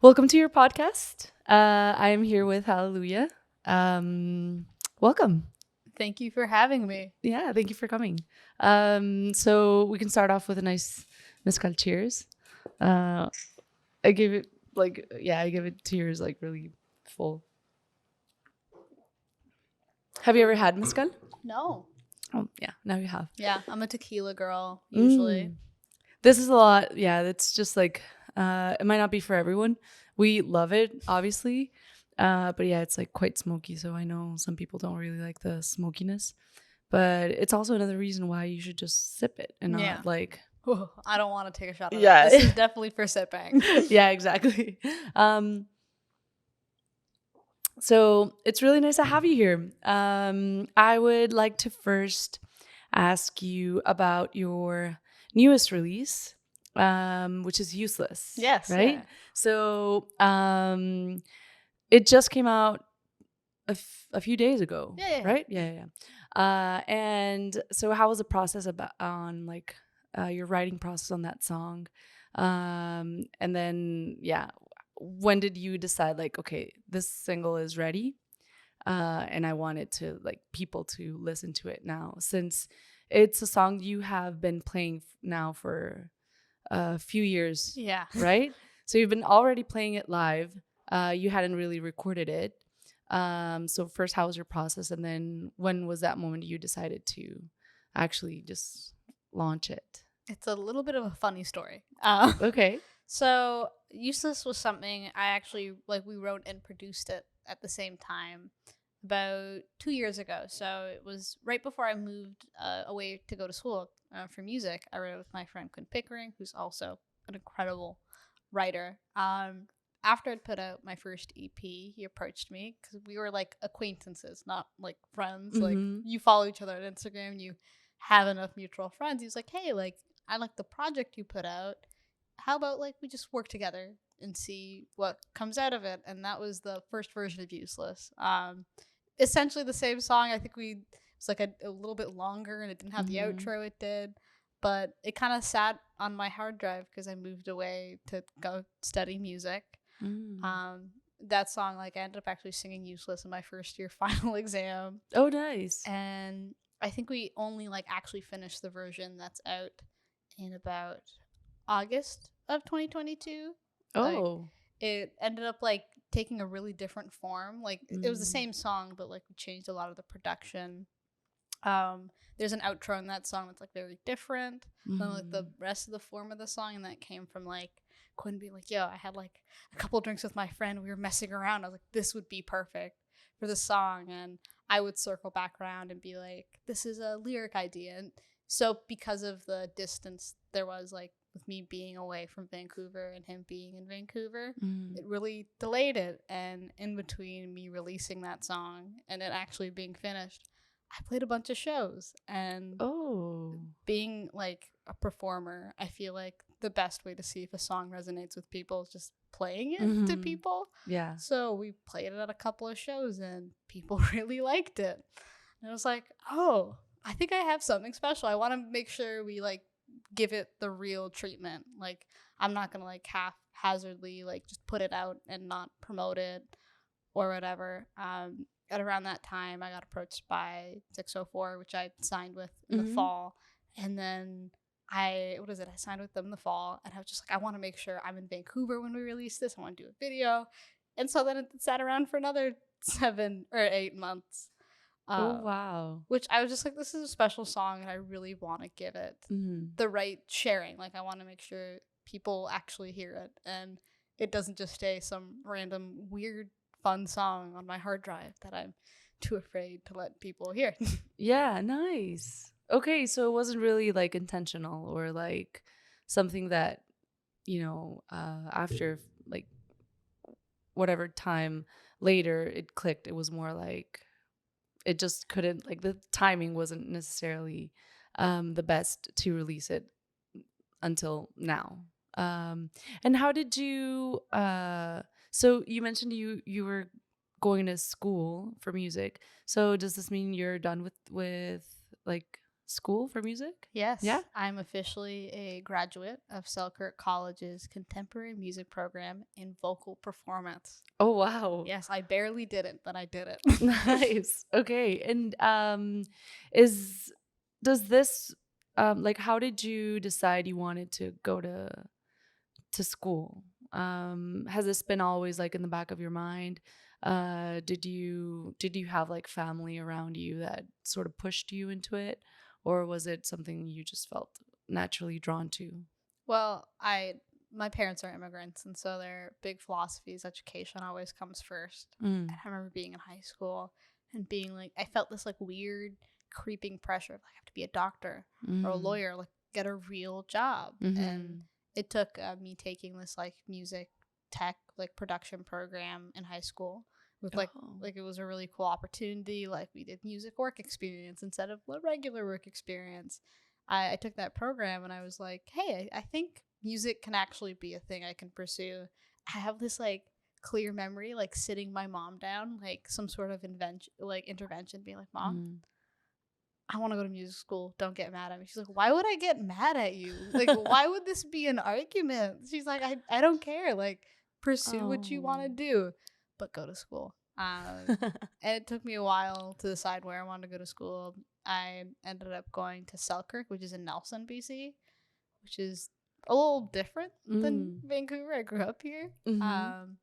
Welcome to your podcast. I am here with Haleluya. Welcome. Thank you for having me. Yeah, thank you for coming. So we can start off with a nice mezcal cheers. Uh, I gave it I gave it tears like really full. Have you ever had mezcal? No. Oh yeah, now you have. Yeah, I'm a tequila girl usually. This is a lot. Yeah, it's just like it might not be for everyone. We love it, obviously. But yeah, it's like quite smoky. So I know some people don't really like the smokiness. But it's also another reason why you should just sip it and Yeah. not like I don't want to take a shot of Yeah. that. This is definitely for sipping. yeah, exactly. So it's really nice to have you here. I would like to first ask you about your newest release, which is Useless. Yes. Right? Yeah. So it just came out a few days ago. Yeah. Right? Yeah. And so how was the process on like your writing process on that song? And then, when did you decide like, okay, this single is ready? And I wanted to like people to listen to it now, since it's a song you have been playing now for a few years. Yeah. Right? So you've been already playing it live. You hadn't really recorded it. So first, how was your process? And then when was that moment you decided to actually just launch it? It's a little bit of a funny story. Okay. So Useless was something I actually we wrote and produced it at the same time about 2 years ago. So it was right before I moved away to go to school for music. I wrote it with my friend Quinn Pickering, who's also an incredible writer. After I'd put out my first EP, he approached me because we were like acquaintances, not like friends. Like you follow each other on Instagram, you have enough mutual friends. He was like, "Hey, like I like the project you put out. How about like we just work together and see what comes out of it?" And that was the first version of Useless. Essentially the same song. I think it's like a little bit longer and it didn't have the outro it did, but it kind of sat on my hard drive because I moved away to go study music. That song, like I ended up actually singing Useless in my first year final exam. Oh, nice. And I think we only like actually finished the version that's out in about August of 2022. Oh. Like, it ended up like taking a really different form. Like it was the same song, but like we changed a lot of the production. There's an outro in that song that's like very different than like the rest of the form of the song, and that came from like Quinn being like, "Yo, I had like a couple drinks with my friend. We were messing around. I was like, this would be perfect for the song." And I would circle back around and be like, "This is a lyric idea." And so because of the distance there was like with me being away from Vancouver and him being in Vancouver, it really delayed it. And in between me releasing that song and it actually being finished, I played a bunch of shows. And being like a performer, I feel like the best way to see if a song resonates with people is just playing it to people. Yeah. So we played it at a couple of shows and people really liked it. And I was like, oh, I think I have something special. I want to make sure we like give it the real treatment. Like I'm not gonna like haphazardly like just put it out and not promote it or whatever. At around that time I got approached by 604, which I signed with in the fall. And then I signed with them in the fall, and I was just like, I want to make sure I'm in Vancouver when we release this. I want to do a video. And so then it sat around for another 7 or 8 months. Oh, wow. Which I was just like, this is a special song and I really want to give it the right sharing. Like I want to make sure people actually hear it and it doesn't just stay some random weird fun song on my hard drive that I'm too afraid to let people hear. Yeah, nice. Okay, so it wasn't really like intentional or like something that, after like whatever time later it clicked. It was more like it just couldn't, like the timing wasn't necessarily the best to release it until now. And how did you so you mentioned you were going to school for music. So does this mean you're done with like school for music? Yes, Yeah. I'm officially a graduate of Selkirk College's contemporary music program in vocal performance. Oh, wow. Yes, I barely did it, but I did it. Nice. Okay. And is does this like how did you decide you wanted to go to school? Has this been always like in the back of your mind? Did you have like family around you that sort of pushed you into it, or was it something you just felt naturally drawn to? Well, my parents are immigrants, and so their big philosophy is education always comes first. And Mm. I remember being in high school and being like, I felt this like weird creeping pressure of like, I have to be a doctor or a Mm. lawyer, like get a real job. And Mhm. it took me taking this like music tech like production program in high school with Oh. like it was a really cool opportunity. Like we did music work experience instead of a regular work experience. I took that program and I was like, hey, I think music can actually be a thing I can pursue. I have this like clear memory, like sitting my mom down, like some sort of invention, like intervention, being like, Mom, Mm. I want to go to music school. Don't get mad at me. She's like, why would I get mad at you? Like, why would this be an argument? She's like, I don't care. Like, pursue what you want Oh. to do, but go to school. And it took me a while to decide where I wanted to go to school. I ended up going to Selkirk, which is in Nelson, BC, which is a little different than Mm. Vancouver. I grew up here. Mhm.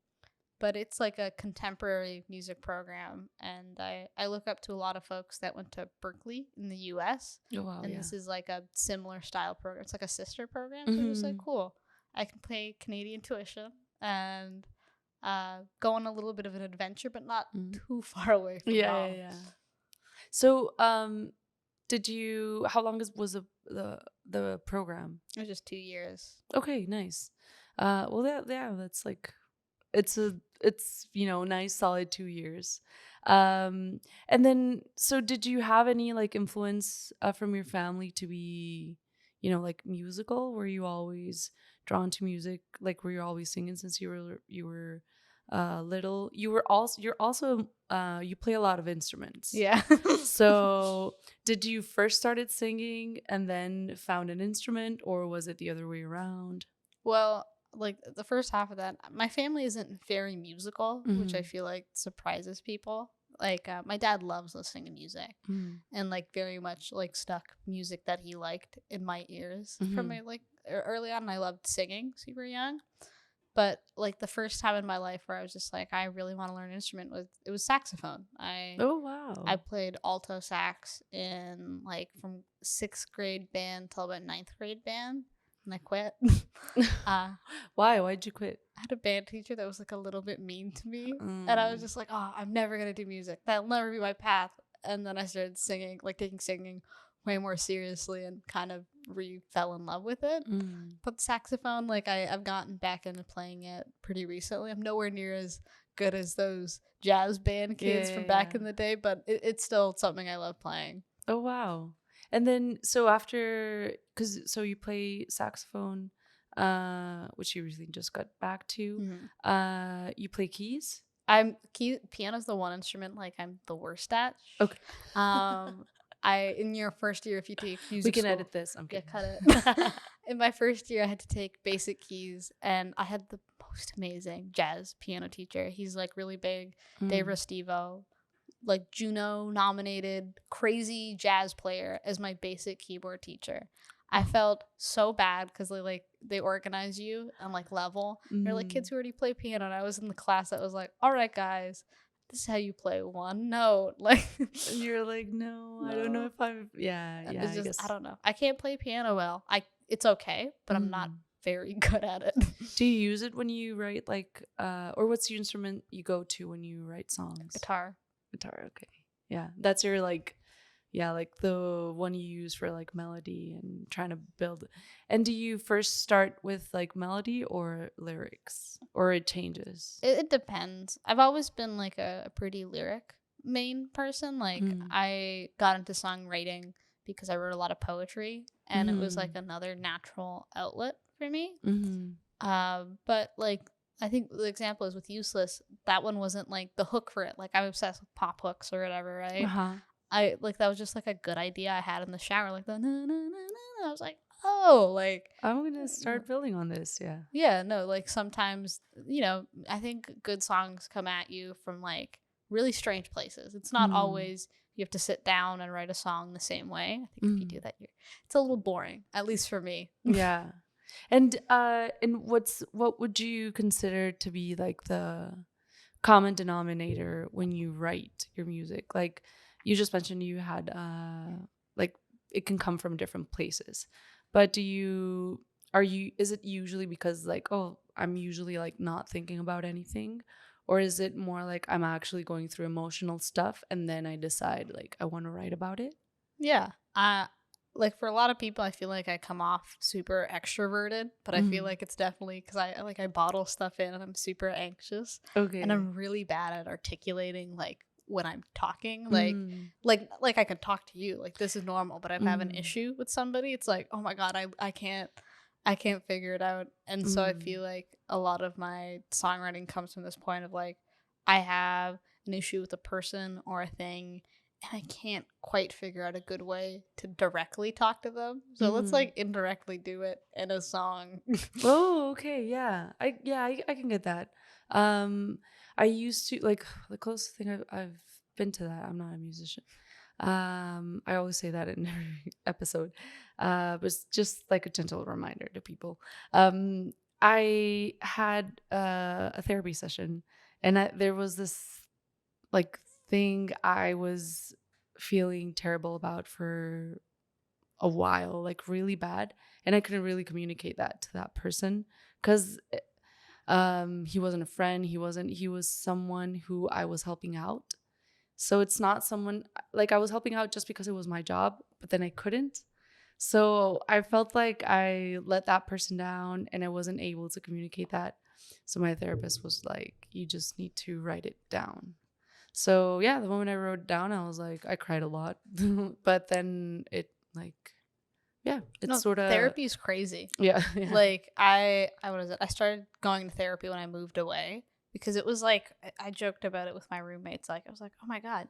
But it's like a contemporary music program. And I look up to a lot of folks that went to Berkeley in the US. Oh, wow, And yeah. this is like a similar style program. It's like a sister program. So I'm just like, Mhm. cool. I can play Canadian tuition and go on a little bit of an adventure, but not Mm. too far away from Yeah, yeah, home. yeah. So, how long was the program? It was just 2 years. Okay, nice. Well, yeah, that's like it's nice solid 2 years. And then so did you have any like influence from your family to be, like musical? Were you always drawn to music? Like were you always singing since you were little? You play a lot of instruments. Yeah. So, did you first started singing and then found an instrument, or was it the other way around? Well, like the first half of that, my family isn't very musical, which I Mm-hmm. feel like surprises people. Like my dad loves listening to music and like very much like stuck music that he liked in my ears from Mm-hmm. my like early on. I loved singing super young, but like the first time in my life where I was just like I really want to learn an instrument was it was saxophone. Oh, I wow. played alto sax in like from 6th grade band till about 9th grade band, and I quit. uh, Why? Why'd you quit? I had a band teacher that was like a little bit mean to me, and I was Mm. just like, oh, I'm never gonna do music. That'll never be my path. And then I started singing, like taking singing way more seriously, and kind of fell in love with it. Mm. But the saxophone, like I've gotten back into playing it pretty recently. I'm nowhere near as good as those jazz band Yeah, kids from yeah, back yeah. in the day, but it's still something I love playing. Oh, wow. And then so after, so you play saxophone, which you recently just got back to. Mhm. You play keys? Piano's the one instrument like I'm the worst at. Okay. Um, I in your first year if you take We music can school, edit this. I'm yeah, kidding. cut it. In my first year, I had to take basic keys, and I had the most amazing jazz piano teacher. He's like really big, Dave Mm. Restivo, like Juno nominated, crazy jazz player as my basic keyboard teacher. I felt so bad because they organize you on like level. They're like kids Mm. who already play piano, and I was in the class that was like, all right, guys, this is how you play one note. Like, And you're like, no, I don't know no, if I'm. Yeah, yeah, it's I just I guess. don't know. I can't play piano well. It's okay, but I'm not Mm. very good at it. Do you use it when you write like, or what's the instrument you go to when you write songs? Guitar. Guitar. Okay. Yeah, that's your like, yeah, like the one you use for like melody and trying to build. And do you first start with like melody or lyrics, or it changes? It depends. I've always been like a pretty lyric main person. Like Mm. I got into songwriting because I wrote a lot of poetry, and it was like Mm. another natural outlet for me. Mm. But like I think the example is with Useless. That one wasn't like the hook for it. Like I'm obsessed with pop hooks or whatever, Uh right? huh. I like that was just like a good idea I had in the shower, like the na na na na. I was like, oh, like I'm gonna start building on this. Yeah. yeah, no, like sometimes, I think good songs come at you from like really strange places. It's not Mm. always you have to sit down and write a song the same way. I think if you do Mm. that, it's a little boring, at least for me. Yeah. And what would you consider to be like the common denominator when you write your music? Like you just mentioned you had like it can come from different places. But is it usually because like, oh, I'm usually like not thinking about anything? Or is it more like I'm actually going through emotional stuff and then I decide like I want to write about it? Yeah. Like for a lot of people, I feel like I come off super extroverted, but I feel Mm. like it's definitely because I bottle stuff in and I'm super anxious, and Okay. I'm really bad at articulating like when I'm talking. Mm. Like I could talk to you, like this is normal, but if I have an Mm. issue with somebody, it's like, oh my god, I can't figure it out, and so I Mm. feel like a lot of my songwriting comes from this point of like I have an issue with a person or a thing and I can't quite figure out a good way to directly talk to them. So let's Mm. like indirectly do it in a song. Oh, okay, yeah. I can get that. Um, I used to like the closest thing I've been to that. I'm not a musician. I always say that in every episode. But it's just like a gentle reminder to people. I had a therapy session, and there was this like thing I was feeling terrible about for a while, like really bad, and I couldn't really communicate that to that person because he wasn't a friend, he was someone who I was helping out. So it's not someone like I was helping out just because it was my job, but then I couldn't. So I felt like I let that person down and I wasn't able to communicate that. So my therapist was like, you just need to write it down. So yeah, the moment I wrote it down, I was like, I cried a lot. But then it like, yeah, it's No, sort of, therapy is crazy. yeah, yeah. Like I what is it? I started going to therapy when I moved away because it was like I joked about it with my roommates. Like I was like, oh my god,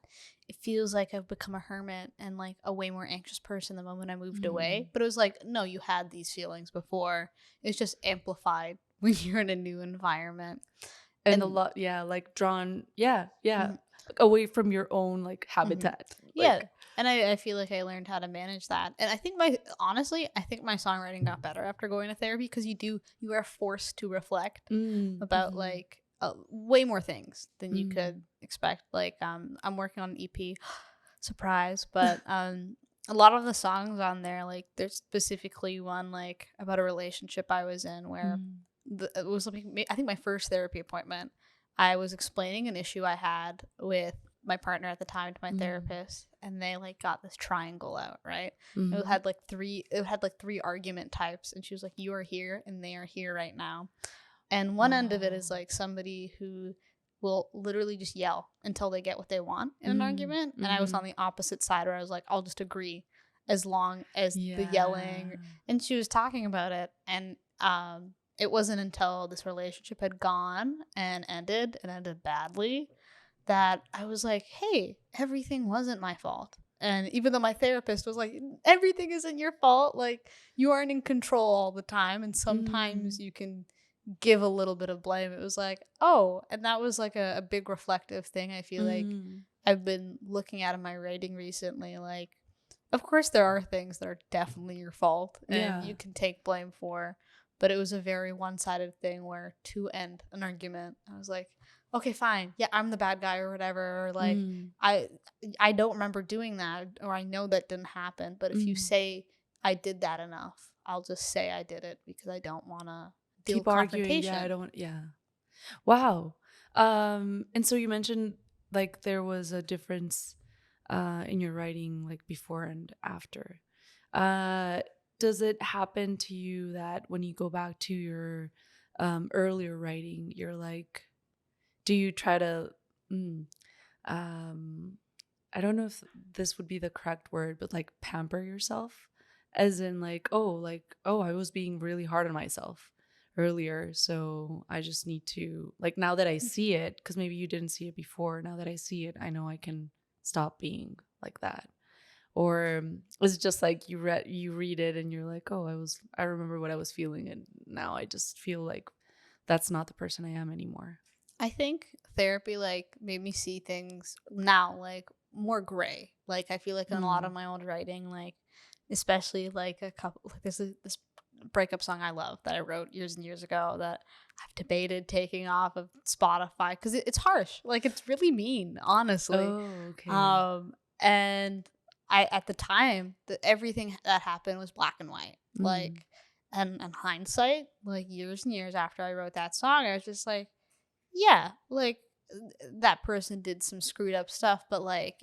it feels like I've become a hermit and like a way more anxious person the moment I moved Mm. away. But it was like, no, you had these feelings before. It's just amplified when you're in a new environment. And a And lot, yeah, like drawn, yeah, yeah, mhm, like away from your own like mhm. habitat. Yeah. Like, And I feel like I learned how to manage that. And I think my songwriting got better after going to therapy because you are forced to reflect about mm-hmm, like way more things than you could mm, expect. Like I'm working on an EP, surprise, but a lot of the songs on there, like there's specifically one like about a relationship I was in where mm, it was like I think my first therapy appointment. I was explaining an issue I had with my partner at the time to my mm, therapist, and they like got this triangle out, right? mm, It had like three argument types, and she was like, you are here and they are here right now. And one end of it is wow, like somebody who will literally just yell until they get what they want in an mm, argument, and I was on mm-hmm, the opposite side where I was like, I'll just agree as long as the yeah, yelling. And she was talking about it, and it wasn't until this relationship had gone and ended badly that I was like, hey, everything wasn't my fault. And even though my therapist was like, everything isn't your fault, like you aren't in control all the time. And sometimes mm, you can give a little bit of blame. It was like, oh, and that was like a big reflective thing. I feel like mm, I've been looking at in my writing recently. Like, of course, there are things that are definitely your fault and yeah, you can take blame for, but it was a very one sided thing where to end an argument, I was like, okay, fine. Yeah, I'm the bad guy or whatever. Or like, mm, I I don't remember doing that, or I know that didn't happen. But if you mm. say I did that enough, I'll just say I did it because I don't want to deal with Keep arguing, yeah, I confrontation. don't, yeah. Wow. And so you mentioned like there was a difference in your writing like before and after. Uh does it happen to you that when you go back to your earlier writing, you're like, do you try to mm, um I don't know if this would be the correct word, but like pamper yourself, as in like, oh, I was being really hard on myself earlier. So I just need to, like, now that I see it, because maybe you didn't see it before, now that I see it, I know I can stop being like that? Or was it just like you read it and you're like, oh, I remember what I was feeling, and now I just feel like that's not the person I am anymore. I think therapy like made me see things now like more gray. Like I feel like in a lot of Mm. my old writing, like especially like a couple like this breakup song I love that I wrote years and years ago that I've debated taking off of Spotify because it's harsh. Like it's really mean, honestly. Oh, okay. And I at the time everything that happened was black and white. Mm. Like and hindsight, like years and years after I wrote that song, I was just like, yeah, like that person did some screwed up stuff, but like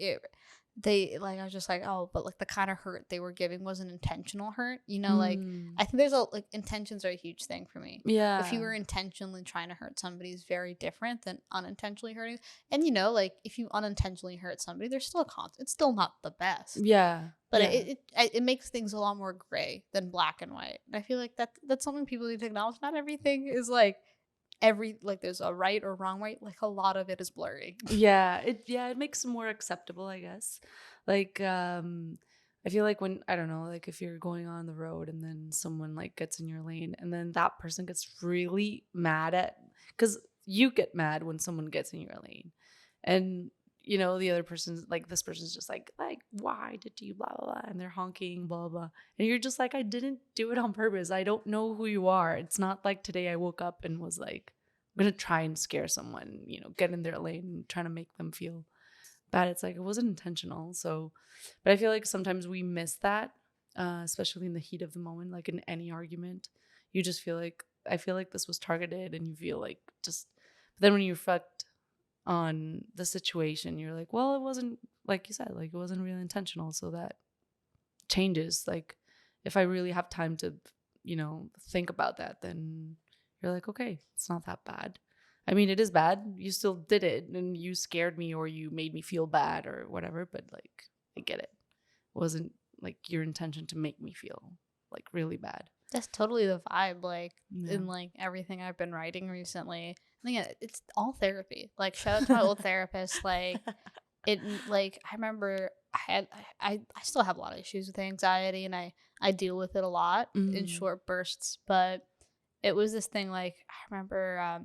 they like I was just like, oh, but like the kind of hurt they were giving wasn't intentional hurt, you know, like Mm. I think there's a like intentions are a huge thing for me. If you Yeah. were intentionally trying to hurt somebody is very different than unintentionally hurting. And you know, like if you unintentionally hurt somebody, there's still a it's still not the best. Yeah. But Yeah. it makes things a lot more gray than black and white. And I feel like that's something people need to acknowledge. Not everything is like like there's a right or wrong way. Like a lot of it is blurry. It makes it more acceptable, I guess. Like I feel like when I don't know, like if you're going on the road and then someone like gets in your lane and then that person gets really mad at, cuz you get mad when someone gets in your lane. And the other person's like, this person's just like why did you blah blah blah, and they're honking blah blah, and you're just like, I didn't do it on purpose. I don't know who you are. It's not like today I woke up and was like, I'm gonna try and scare someone, get in their lane and trying to make them feel bad. It's like it wasn't intentional. So, but I feel like sometimes we miss that, especially in the heat of the moment, like in any argument. You just feel like, I feel like this was targeted, and you feel like just. But then when you reflect on the situation, you're like, well, it wasn't, like you said, like it wasn't really intentional. So that changes. Like if I really have time to, think about that, then you're like, okay, it's not that bad. I mean, it is bad. You still did it and you scared me or you made me feel bad or whatever, but like, I get it. It wasn't like your intention to make me feel like really bad. That's totally the vibe. Like Yeah. in like everything I've been writing recently. I think it's all therapy. Like shout out to my old therapist. Like like I remember I still have a lot of issues with anxiety and I deal with it a lot in Mm. short bursts, but it was this thing like I remember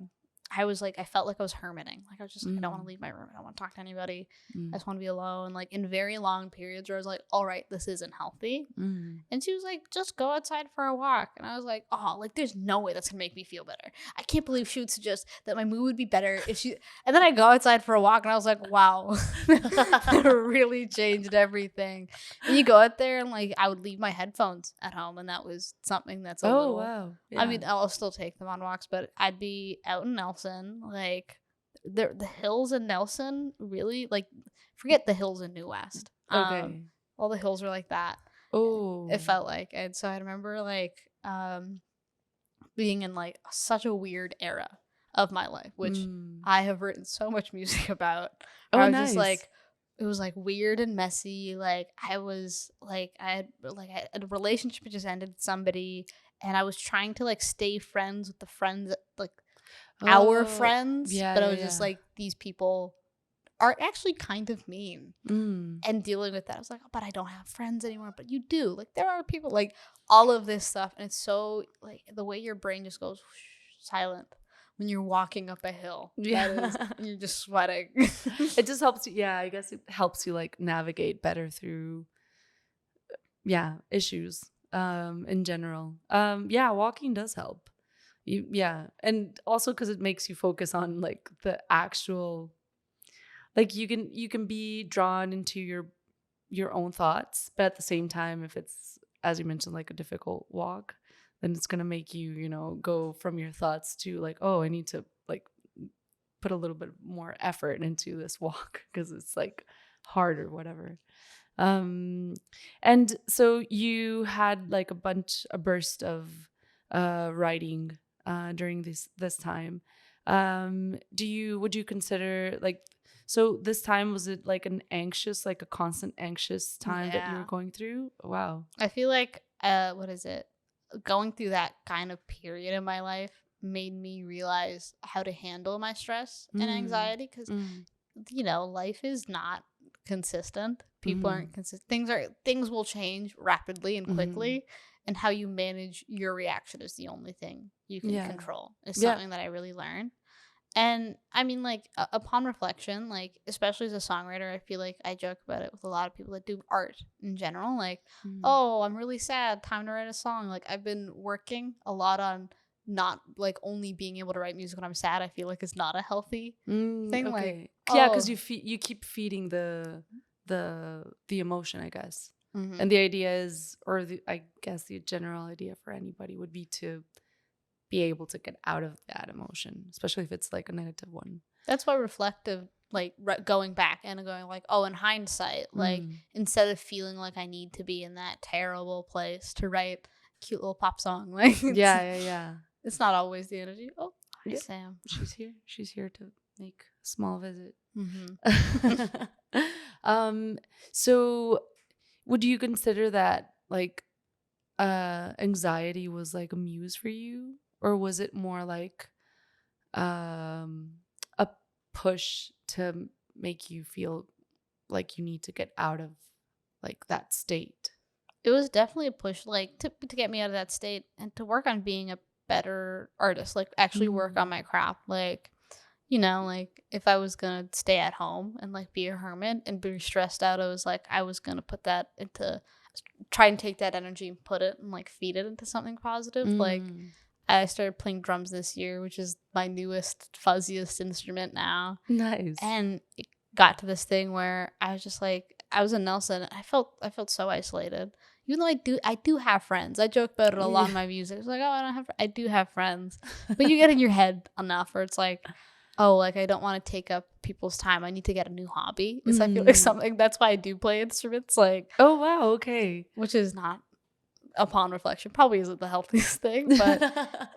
I was like I felt like I was hermiting. Like I was just like I don't want to Mm. leave my room. I don't want to talk to anybody. I Mm. just want to be alone. Like in very long periods where I was like, all right, this isn't healthy. Mm. And she was like, just go outside for a walk. And I was like, oh, like there's no way that's gonna make me feel better. I can't believe she would suggest that my mood would be better if she. And then I go outside for a walk and I was like, wow, it really changed everything. And you go out there and like I would leave my headphones at home, and that was something that's a Oh, little. wow. I Yeah. mean, I'll still take them on walks, but I'd be out in Nelson, like the hills in Nelson, really like forget the hills in New West. Okay. All the hills are like that. It Oh. felt like, and so I remember like being in like such a weird era of my life, which Mm. I have written so much music about. Where Oh, I was just nice. like, it was like weird and messy. Like I was like I had a relationship that just ended with somebody, and I was trying to like stay friends with the friends that, like our Oh, friends, yeah, but I yeah, was just yeah. like these people are actually kind of mean. Mm. And dealing with that, I was like, oh, but I don't have friends anymore. But you do. Like there are people like all of this stuff, and it's so like the way your brain just goes silent when you're walking up a hill. That is, Yeah. and you're just sweating. It just helps you. Yeah, I guess it helps you like navigate better through, yeah, issues in general. Yeah, walking does help. Yeah, and also because it makes you focus on like the actual, like you can be drawn into your own thoughts, but at the same time, if it's, as you mentioned, like a difficult walk, then it's gonna make you, go from your thoughts to like, oh, I need to like put a little bit more effort into this walk because it's like hard or whatever. Um, and so you had like a burst of writing during this time. Would you consider like, so this time, was it like an anxious, like a constant anxious time that you were Yeah. going through? Wow. I feel like what is it? Going through that kind of period in my life made me realize how to handle my stress and Mm, anxiety because mm, life is not consistent. People aren't consistent. Things will change rapidly and quickly, and how you manage your reaction is the only thing you can Yeah. control. Is Yeah. something that I really learned. And I mean, like, upon reflection, like, especially as a songwriter, I feel like I joke about it with a lot of people that do art in general. Like, Mm. oh, I'm really sad. Time to write a song. Like, I've been working a lot on not like only being able to write music when I'm sad. I feel like it's not a healthy thing. Like, Okay. Yeah, because oh, you keep feeding the emotion, I guess. mhm. And the idea is, or I guess the general idea for anybody would be to be able to get out of that emotion, especially if it's like a negative one. That's why reflective, like going back and going like, oh, in hindsight, like instead of feeling like I need to be in that terrible place to write a cute little pop song, like Yeah, yeah, yeah. it's not always the energy. Oh, hi, Yeah. Sam. She's here. She's here to make a small visit. Mm-hmm. So would you consider that like anxiety was like a muse for you, or was it more like a push to make you feel like you need to get out of like that state? It was definitely a push, like to get me out of that state and to work on being a better artist, like actually work on my craft, like. You know, like if I was gonna stay at home and like be a hermit and be stressed out, I was gonna put that into try and take that energy and put it and like feed it into something positive. Like I started playing drums this year, which is my newest, fuzziest instrument now. Nice. And it got to this thing where I was just like, I was in Nelson. And I felt so isolated. Even though I do have friends. I joke about it a lot in my music. It's like, oh, I do have friends. But you get in your head enough where it's like, oh, like I don't want to take up people's time. I need to get a new hobby. Is I feel like something. That's why I do play instruments. Like, oh wow, okay. which is not, upon reflection, probably isn't the healthiest thing. But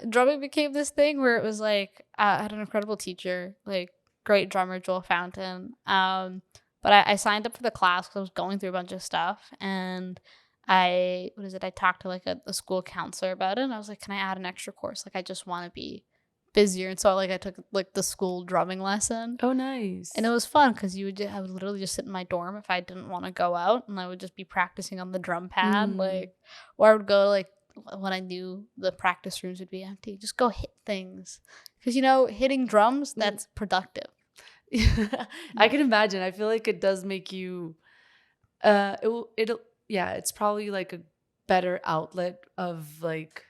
drumming became this thing where it was like I had an incredible teacher, like great drummer Joel Fountain. But I signed up for the class because I was going through a bunch of stuff, and I talked to like a school counselor about it, and I was like, can I add an extra course? Like I just want to be busier, and so like I took like the school drumming lesson. Oh, nice. And it was fun because I would literally just sit in my dorm if I didn't want to go out, and I would just be practicing on the drum pad, like, or I would go like when I knew the practice rooms would be empty, just go hit things, because hitting drums, that's productive. I can imagine. I feel like it does make you it'll yeah, it's probably like a better outlet of like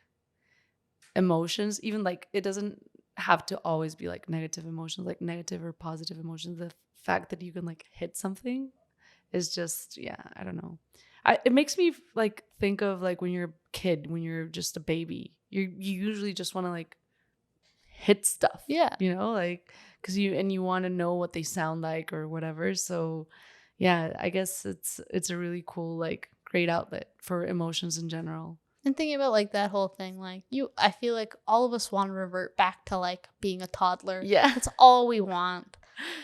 emotions. Even like it doesn't have to always be like negative emotions, like negative or positive emotions. The fact that you can like hit something is just, yeah, I don't know. It makes me like think of like when you're a kid, when you're just a baby, you usually just want to like hit stuff, Yeah. like because you want to know what they sound like or whatever. So yeah, I guess it's a really cool, like, great outlet for emotions in general. And thinking about like that whole thing, like I feel like all of us want to revert back to like being a toddler. Yeah. That's all we want.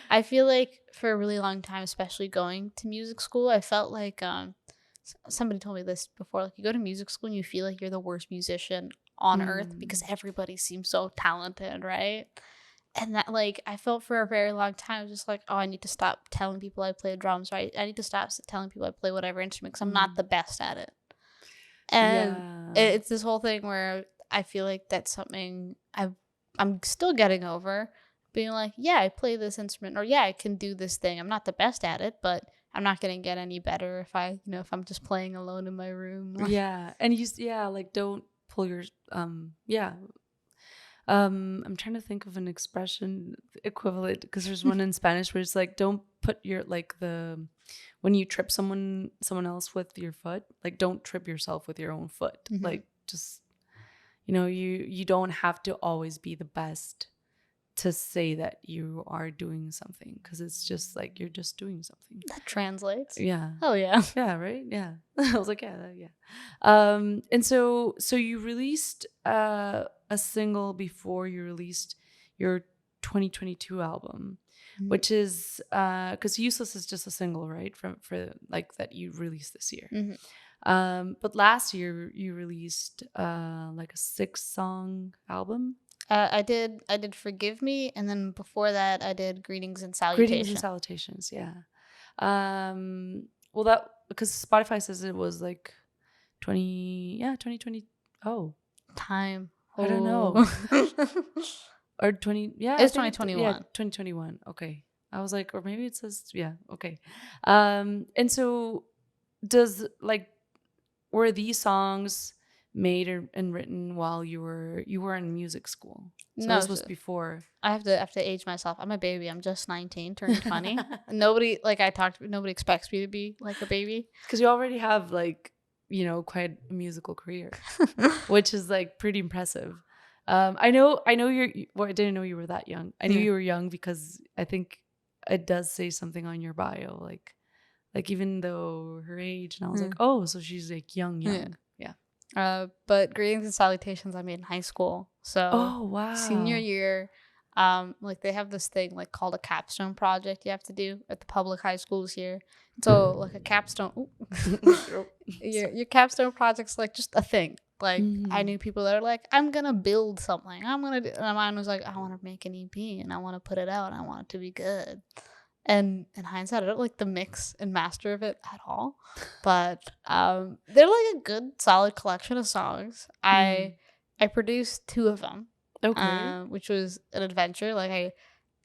I feel like for a really long time, especially going to music school, I felt like somebody told me this before, like you go to music school and you feel like you're the worst musician on earth because everybody seems so talented, right? And that, like, I felt for a very long time, I was just like, oh, I need to stop telling people I play drums, right? I need to stop telling people I play whatever instrument because I'm not the best at it. And Yeah. it's this whole thing where I feel like that's something I'm still getting over, being like, yeah, I play this instrument, or yeah, I can do this thing. I'm not the best at it, but I'm not gonna get any better if if I'm just playing alone in my room. Yeah. And like, don't pull your I'm trying to think of an expression equivalent, because there's one in Spanish where it's like, don't put your like the when you trip someone else with your foot, like don't trip yourself with your own foot. Like, just you don't have to always be the best to say that you are doing something, because it's just like you're just doing something. That translates. Yeah. Oh yeah. Yeah, right? Yeah. I was like, yeah. And so you released a single before you released your 2022 album, which is because Useless is just a single, right? For like that you released this year. But last year you released like a 6-song album. I did Forgive Me, and then before that I did Greetings and Salutations. Greetings and Salutations, yeah. Well, that because Spotify says it was like 2020. Oh, Time. I don't know. Oh. Or 20, yeah, I It's think 2021. 2021. Okay. I was like, or maybe it says, yeah, okay. And so does like, were these songs made and written while you were in music school? So No, this was before. I have to age myself. I'm a baby. I'm just 19, turning 20. Nobody, like I talked, nobody expects me to be like a baby. Because you already have like, quite a musical career, which is like pretty impressive. I know well, I didn't know you were that young. I knew Yeah. you were young because I think it does say something on your bio, like even though her age, and I was like, oh, so she's like young. Yeah. But greetings and salutations I made in high school. So Oh, wow. senior year, like they have this thing like called a capstone project you have to do at the public high schools here. So like a capstone, your capstone project's like just a thing. Like I knew people that are like, I'm gonna build something. I'm gonna do, and mine was like, I want to make an EP and I want to put it out. And I want it to be good. And in hindsight, I don't like the mix and master of it at all. But they're like a good, solid collection of songs. I produced 2 of them. Okay. Which was an adventure.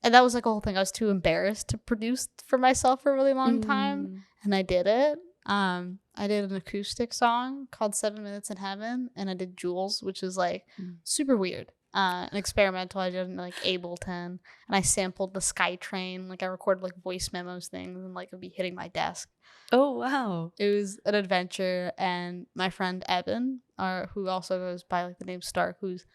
And that was like a whole thing. I was too embarrassed to produce for myself for a really long time, and I did it. I did an acoustic song called 7 Minutes in Heaven, and I did Jules, which is like super weird. An experimental I did in like Ableton, and I sampled the SkyTrain. Like I recorded like voice memos things, and like it'd be hitting my desk. Oh, wow. It was an adventure, and my friend Evan, who also goes by like the name Stark, who's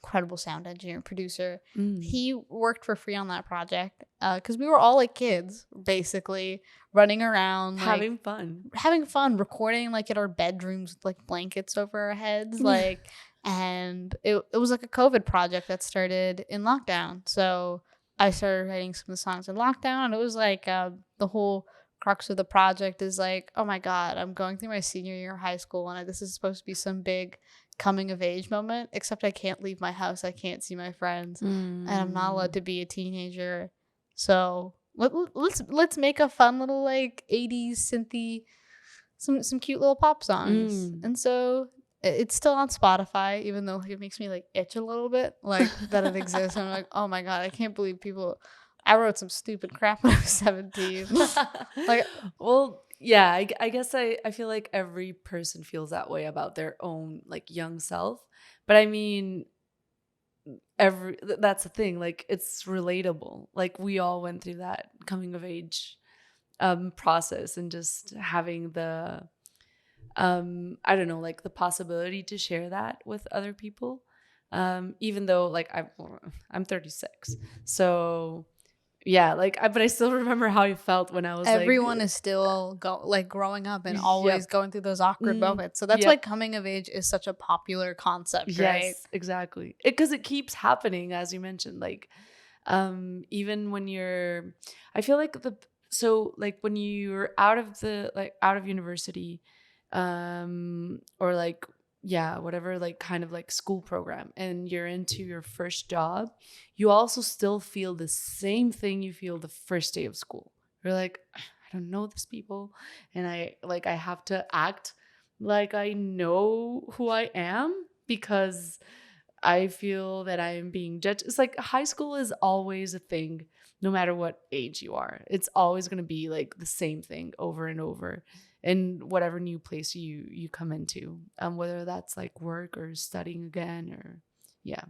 incredible sound engineer and producer, he worked for free on that project because we were all like kids basically running around Having fun recording like in our bedrooms with like blankets over our heads, like and it was like a COVID project that started in lockdown. So I started writing some of the songs in lockdown, and it was like the whole crux of the project is like, oh my god, I'm going through my senior year of high school, and this is supposed to be some big coming of age moment, except I can't leave my house, I can't see my friends, and I'm not allowed to be a teenager. So let's make a fun little like 80s synthy, some cute little pop songs. And so it's still on Spotify, even though like, it makes me like itch a little bit like that it exists. I'm like, oh my god, I can't believe people. I wrote some stupid crap when I was 17. Like, well, yeah, I guess I feel like every person feels that way about their own like young self. But I mean, that's the thing. Like it's relatable. Like we all went through that coming of age process, and just having the I don't know, like the possibility to share that with other people. Even though like I'm 36, so yeah, like but I still remember how I felt when I was everyone like, is still growing up and always going through those awkward moments. So that's why coming of age is such a popular concept, right? Yes, exactly. Because it keeps happening, as you mentioned. Like, even when I feel like like when you're out of university, or like, yeah, whatever, like kind of like school program, and you're into your first job, you also still feel the same thing you feel the first day of school. You're like, I don't know these people, and I have to act like I know who I am because I feel that I am being judged. It's like high school is always a thing, no matter what age you are. It's always going to be like the same thing over and over in whatever new place you come into, whether that's like work or studying again, or yeah.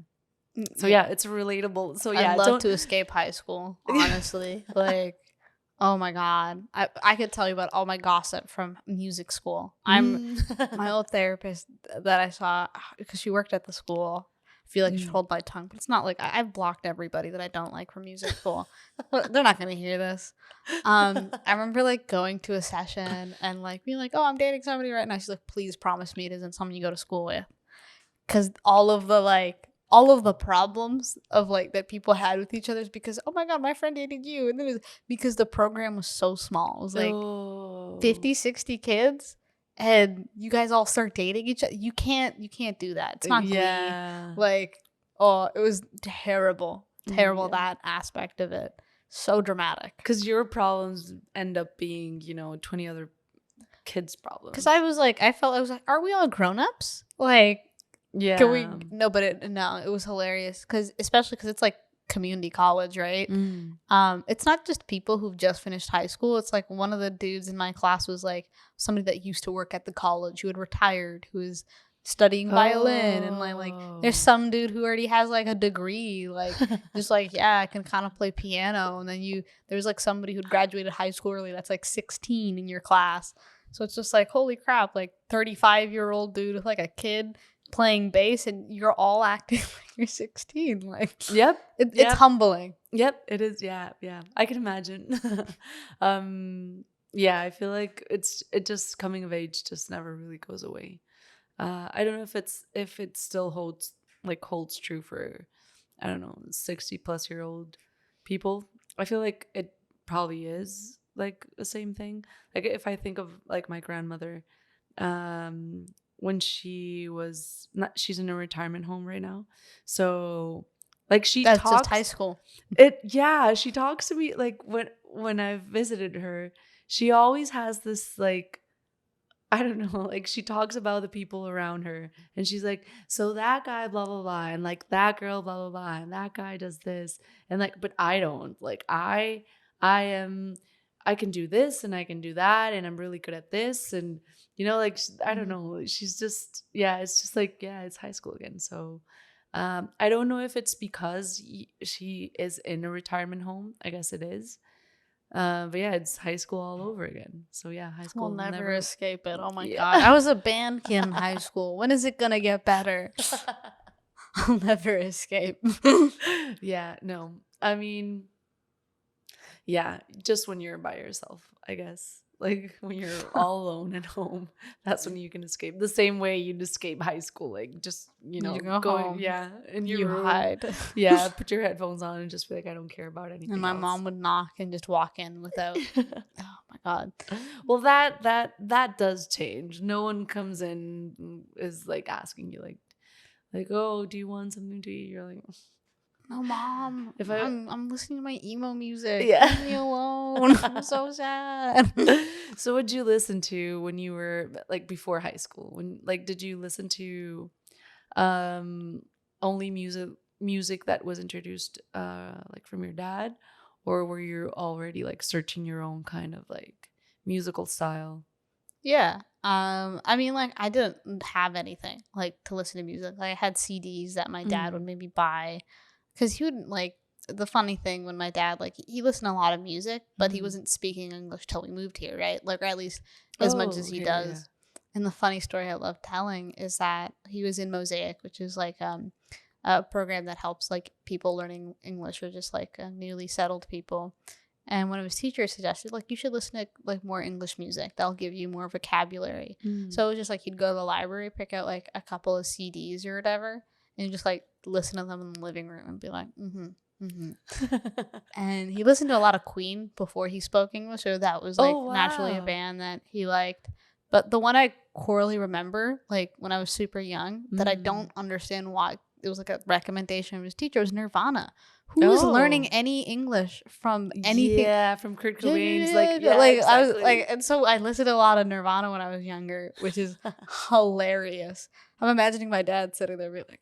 So yeah, it's relatable. So yeah, I'd love to escape high school, honestly. Like, oh my god, I could tell you about all my gossip from music school. My old therapist that I saw, because she worked at the school. I feel like I should hold my tongue, but it's not like I've blocked everybody that I don't like from music school. They're not gonna hear this. I remember like going to a session and like being like, oh, I'm dating somebody right now. She's like, please promise me it isn't someone you go to school with, because all of the problems of like that people had with each other is because, oh my god, my friend dated you, and then it was because the program was so small. It was like 50, 60 kids, and you guys all start dating each other. You can't do that. It's not Glee. Like, oh, it was terrible, that aspect of it. So dramatic. Because your problems end up being, 20 other kids' problems. Because I was like, I was like, are we all grown-ups? Like, Yeah. can we? No, but it was hilarious. Because especially because it's like community college, right? It's not just people who've just finished high school. It's like one of the dudes in my class was like somebody that used to work at the college who had retired, who is studying violin, and like there's some dude who already has like a degree, like just like, yeah, I can kind of play piano. And then there's like somebody who'd graduated high school early that's like 16 in your class. So it's just like, holy crap, like 35-year-old dude with like a kid playing bass, and you're all acting like you're 16. Like, yep. It's humbling. Yep, it is. Yeah, I can imagine. Yeah, I feel like it just coming of age just never really goes away. I don't know if it still holds true for, I don't know, 60-plus-year-old people. I feel like it probably is like the same thing. Like if I think of like my grandmother, when she's in a retirement home right now. So like That's talks just high school. she talks to me like when I've visited her, she always has this like, I don't know, like she talks about the people around her, and she's like, so that guy blah blah blah, and like that girl blah blah blah, and that guy does this, and like, but I don't, like I can do this and I can do that, and I'm really good at this, and like I don't know, she's just, yeah, it's just like, yeah, it's high school again. So I don't know if it's because she is in a retirement home. I guess it is. But yeah, it's high school all over again. So yeah, high school We'll never escape it. Oh my Yeah. God. I was a band kid in high school. When is it going to get better? I'll never escape. Yeah, no. I mean, yeah, just when you're by yourself, I guess. Like when you're all alone at home, that's when you can escape. The same way you'd escape high school, like just You go home. yeah, in your You room. hide. Yeah, put your headphones on and just be like, I don't care about anything. And my else. mom would knock and just walk in without. Oh my God. Well, that does change. No one comes in and is like asking you like, oh, do you want something to eat? You're like, No, Mom. If I'm listening to my emo music. Yeah. Leave me alone. I'm so sad. So what'd you listen to when you were like before high school? When like did you listen to only music that was introduced like from your dad, or were you already like searching your own kind of like musical style? Yeah. I mean, like, I didn't have anything like to listen to music. Like, I had CDs that my dad would maybe buy, because he would like, the funny thing when my dad, like, he listened to a lot of music, but he wasn't speaking English till we moved here, right? Like, or at least as much as he does. Yeah. And the funny story I love telling is that he was in Mosaic, which is like a program that helps like people learning English, or just like newly settled people. And one of his teachers suggested, like, you should listen to like more English music. That'll give you more vocabulary. So it was just like he'd go to the library, pick out like a couple of CDs or whatever, and just like listen to them in the living room and be like, And he listened to a lot of Queen before he spoke English, so that was like naturally a band that he liked. But the one I corely remember, like when I was super young, that I don't understand why it was like a recommendation of his teacher, was Nirvana. Who was learning any English from anything? Yeah, from Kurt Cobain's like, like exactly. I was like, and so I listened to a lot of Nirvana when I was younger, which is hilarious. I'm imagining my dad sitting there, being like,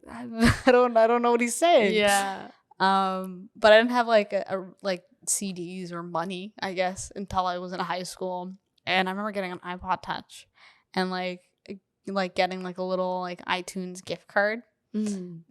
I don't know what he's saying. Yeah. But I didn't have like a like CDs or money, I guess, until I was in high school. And I remember getting an iPod Touch, and like getting like a little like iTunes gift card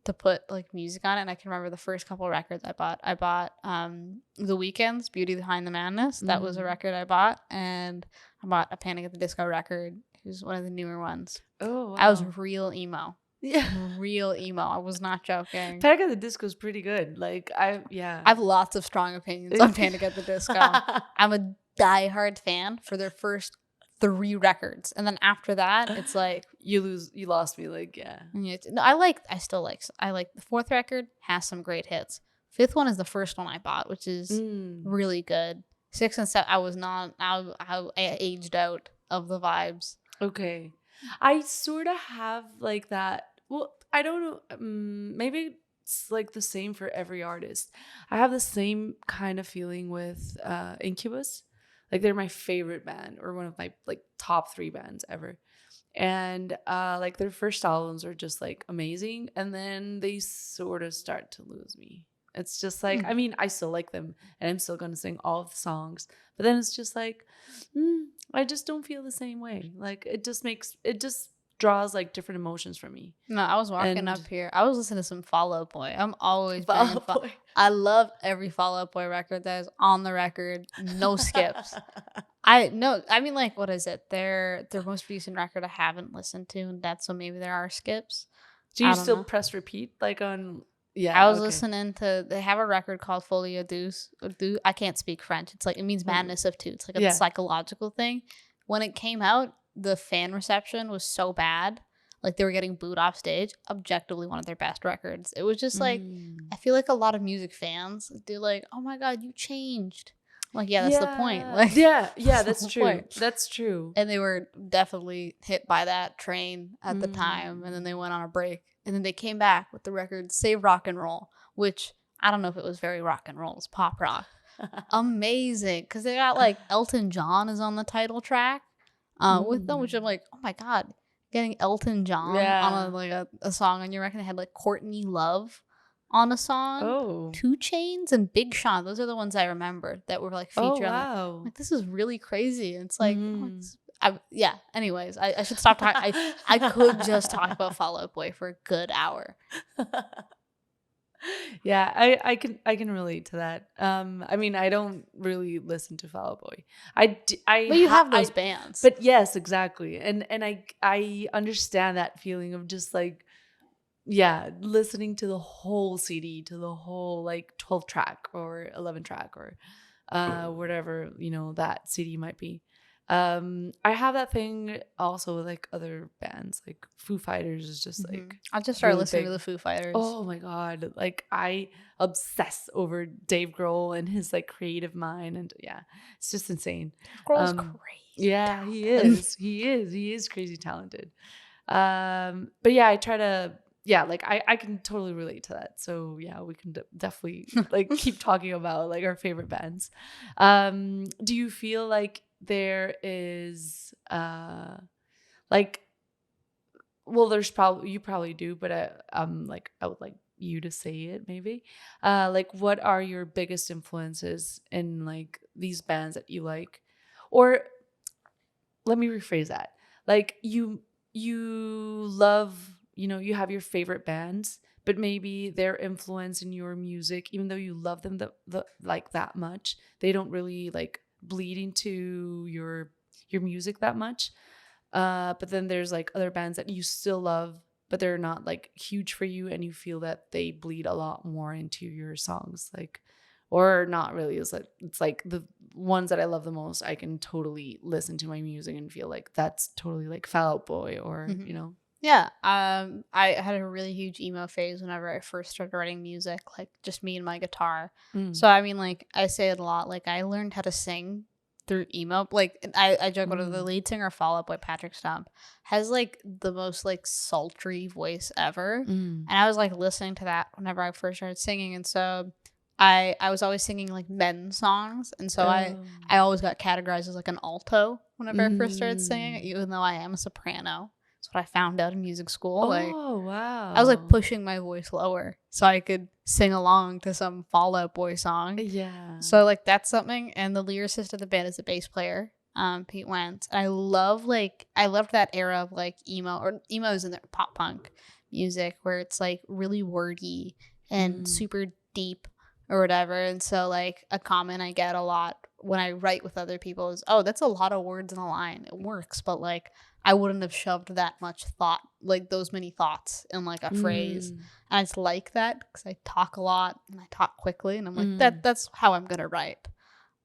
to put like music on it. And I can remember the first couple of records I bought. I bought The Weeknd's Beauty Behind the Madness. That was a record I bought. And I bought a Panic at the Disco record. It was one of the newer ones. Oh, wow. I was real emo. Yeah. Real emo. I was not joking. Panic at the Disco is pretty good. Like, I have lots of strong opinions on Panic at the Disco. I'm a diehard fan for their first 3 records, and then after that, it's like you lost me. Like, yeah. No, I still like the 4th record has some great hits. 5th one is the first one I bought, which is really good. 6 and 7, I was not. I aged out of the vibes. Okay, I sort of have like that. Well, I don't know. Maybe it's like the same for every artist. I have the same kind of feeling with Incubus. Like they're my favorite band, or one of my like top 3 bands ever. And like their first albums are just like amazing, and then they sort of start to lose me. It's just like, I mean, I still like them and I'm still going to sing all of the songs, but then it's just like, I just don't feel the same way. Like it just draws like different emotions from me. No, I was walking And up here. I was listening to some Fall Out Boy. I'm always Fall bringing Out Boy. I love every Fall Out Boy record that is on the record. No skips. I no, I mean, like, what is it? Their most recent record I haven't listened to, and that's so maybe there are skips. Do I you don't still know. press repeat like on? I Yeah, was okay. listening to they have a record called Folie Douce. I can't speak French. It's like it means madness of two. It's like a Yeah. psychological thing. When it came out, the fan reception was so bad. Like they were getting booed off stage. Objectively one of their best records. It was just like I feel like a lot of music fans do like, oh my god, you changed. I'm like, yeah, that's the point. Yeah. Like Yeah, that's the true. point. That's true. And they were definitely hit by that train at the time, and then they went on a break, and then they came back with the record Save Rock and Roll, which I don't know if it was very rock and roll, it's pop rock. Amazing, because they got like Elton John is on the title track with them, which I'm like, oh my god, getting Elton John on a song on your record. They had like Courtney Love on a song. Oh. 2 Chainz and Big Sean. Those are the ones I remember that were like featured on there. I'm like, this is really crazy. And it's like, yeah. Anyways, I should stop talking. I could just talk about Fall Out Boy for a good hour. Yeah, I can relate to that. I mean, I don't really listen to Fall Out Boy. But you have those bands. But yes, exactly. And I understand that feeling of just like, yeah, listening to the whole CD, to the whole like 12 track or 11 track or whatever, you know, that CD might be. I have that thing also with like other bands, like Foo Fighters is just like I just started really listening big. to the Foo Fighters. Oh my god, like I obsess over Dave Grohl and his like creative mind, and yeah, it's just insane. Grohl's crazy. Yeah, talented. he is crazy talented. But yeah, I try to, yeah, like I can totally relate to that. So yeah, we can definitely like keep talking about like our favorite bands. Do you feel like there is like, well, there's probably, you probably do, but like I would like you to say it maybe. Like what are your biggest influences in like these bands that you like? Or let me rephrase that. Like you love, you know, you have your favorite bands, but maybe their influence in your music, even though you love them the like that much, they don't really like bleed into your music that much. But then there's like other bands that you still love, but they're not like huge for you, and you feel that they bleed a lot more into your songs, like, or not really. It's like the ones that I love the most, I can totally listen to my music and feel like that's totally like Fall Out Boy, or you know. Yeah. I had a really huge emo phase whenever I first started writing music, like just me and my guitar. So I mean, like I say it a lot, like I learned how to sing through emo. Like I joke about it, the lead singer of Fall Out Boy, Patrick Stump, has like the most like sultry voice ever. And I was like listening to that whenever I first started singing, and so I was always singing like men's songs, and so I always got categorized as like an alto whenever I first started singing, even though I am a soprano. That's what I found out in music school. Like, Wow. I was like pushing my voice lower so I could sing along to some Fall Out Boy song. Yeah. So like that's something. And the lyricist of the band is the bass player, Pete Wentz. And I loved that era of like emo is in there, pop punk music where it's like really wordy and super deep or whatever. And so like a comment I get a lot when I write with other people is, oh, that's a lot of words in a line. It works, but like I wouldn't have shoved that much thought, like those many thoughts in like a phrase. And I just like that because I talk a lot and I talk quickly, and I'm like, that's how I'm gonna write.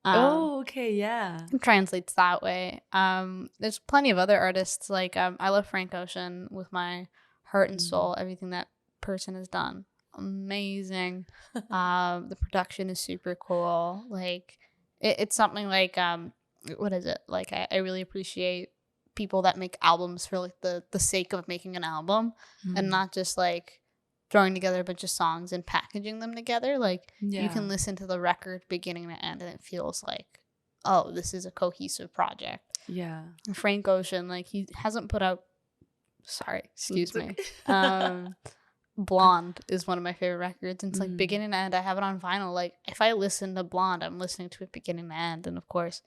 Okay, yeah. It translates that way. There's plenty of other artists, like I love Frank Ocean with my heart and soul. Everything that person has done, amazing. The production is super cool. Like it's something like what is it? Like I really appreciate people that make albums for like the sake of making an album and not just like throwing together a bunch of songs and packaging them together. Like you can Yeah. listen to the record beginning to end and it feels like, oh, this is a cohesive project. Yeah. And Frank Ocean, like he hasn't put out, sorry, excuse It's me. okay. Blonde is one of my favorite records. And it's like Mm. beginning to end. I have it on vinyl. Like if I listen to Blonde, I'm listening to it beginning to end. And of course,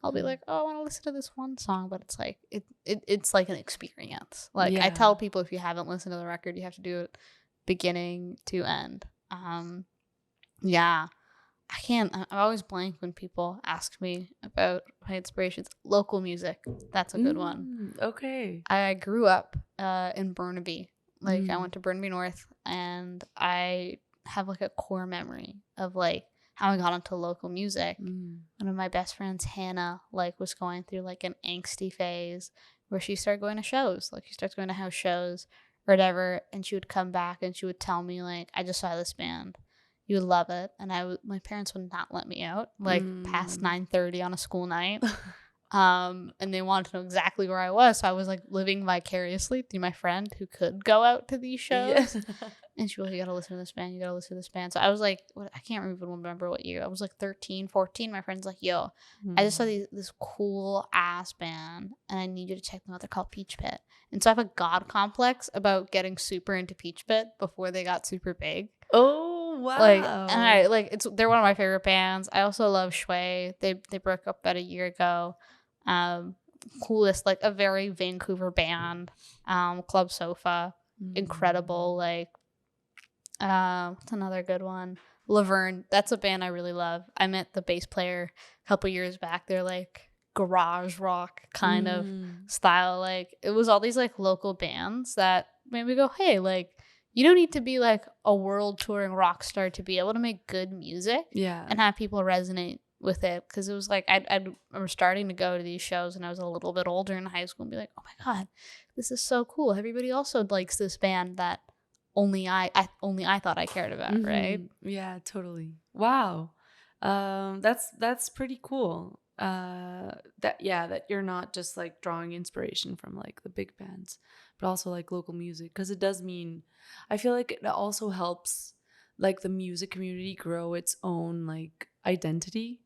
I'll be Mm. like, oh, I want to listen to this one song, but it's like it's like an experience. Like I Yeah. tell people, if you haven't listened to the record, you have to do it beginning to end. Yeah, I can't. I always blank when people ask me about my inspirations. Local music, that's a good one. Okay. I grew up in Burnaby. Like I Mm. went to Burnaby North, and I have like a core memory of like how I got into local music. Mm. One of my best friends, Hannah, like was going through like an angsty phase where she started going to shows. Like she starts going to house shows or whatever, and she would come back and she would tell me like, I just saw this band. You would love it, and my parents would not let me out like past Mm. 9:30 on a school night. And they wanted to know exactly where I was. So I was like living vicariously through my friend who could go out to these Yeah. shows. And she was like, you gotta listen to this band, you gotta listen to this band. So I was like, what, I can't even remember what year. I was like 13, 14. My friend's like, yo, I just saw Mm. this cool ass band and I need you to check them out. They're called Peach Pit. And so I have a god complex about getting super into Peach Pit before they got super big. Oh, Like, and wow. I like they're one of my favorite bands. I also love Shui. They broke up about a year ago. Um, Coolest, like a very Vancouver band. Club Sofa, incredible. Mm. Like, what's another good one? Laverne. That's a band I really love. I met the bass player a couple years back. They're like garage rock kind of Mm. style. Like it was all these like local bands that made me go, hey, like you don't need to be like a world touring rock star to be able to make good music Yeah. and have people resonate with it. Because it was like I was starting to go to these shows and I was a little bit older in high school and be like, oh my god, this is so cool. Everybody also likes this band that only I thought I cared about, right? Yeah, totally. Wow. That's pretty cool. That yeah, that you're not just like drawing inspiration from like the big bands, but also like local music because it does mean I feel like it also helps like the music community grow its own like identity.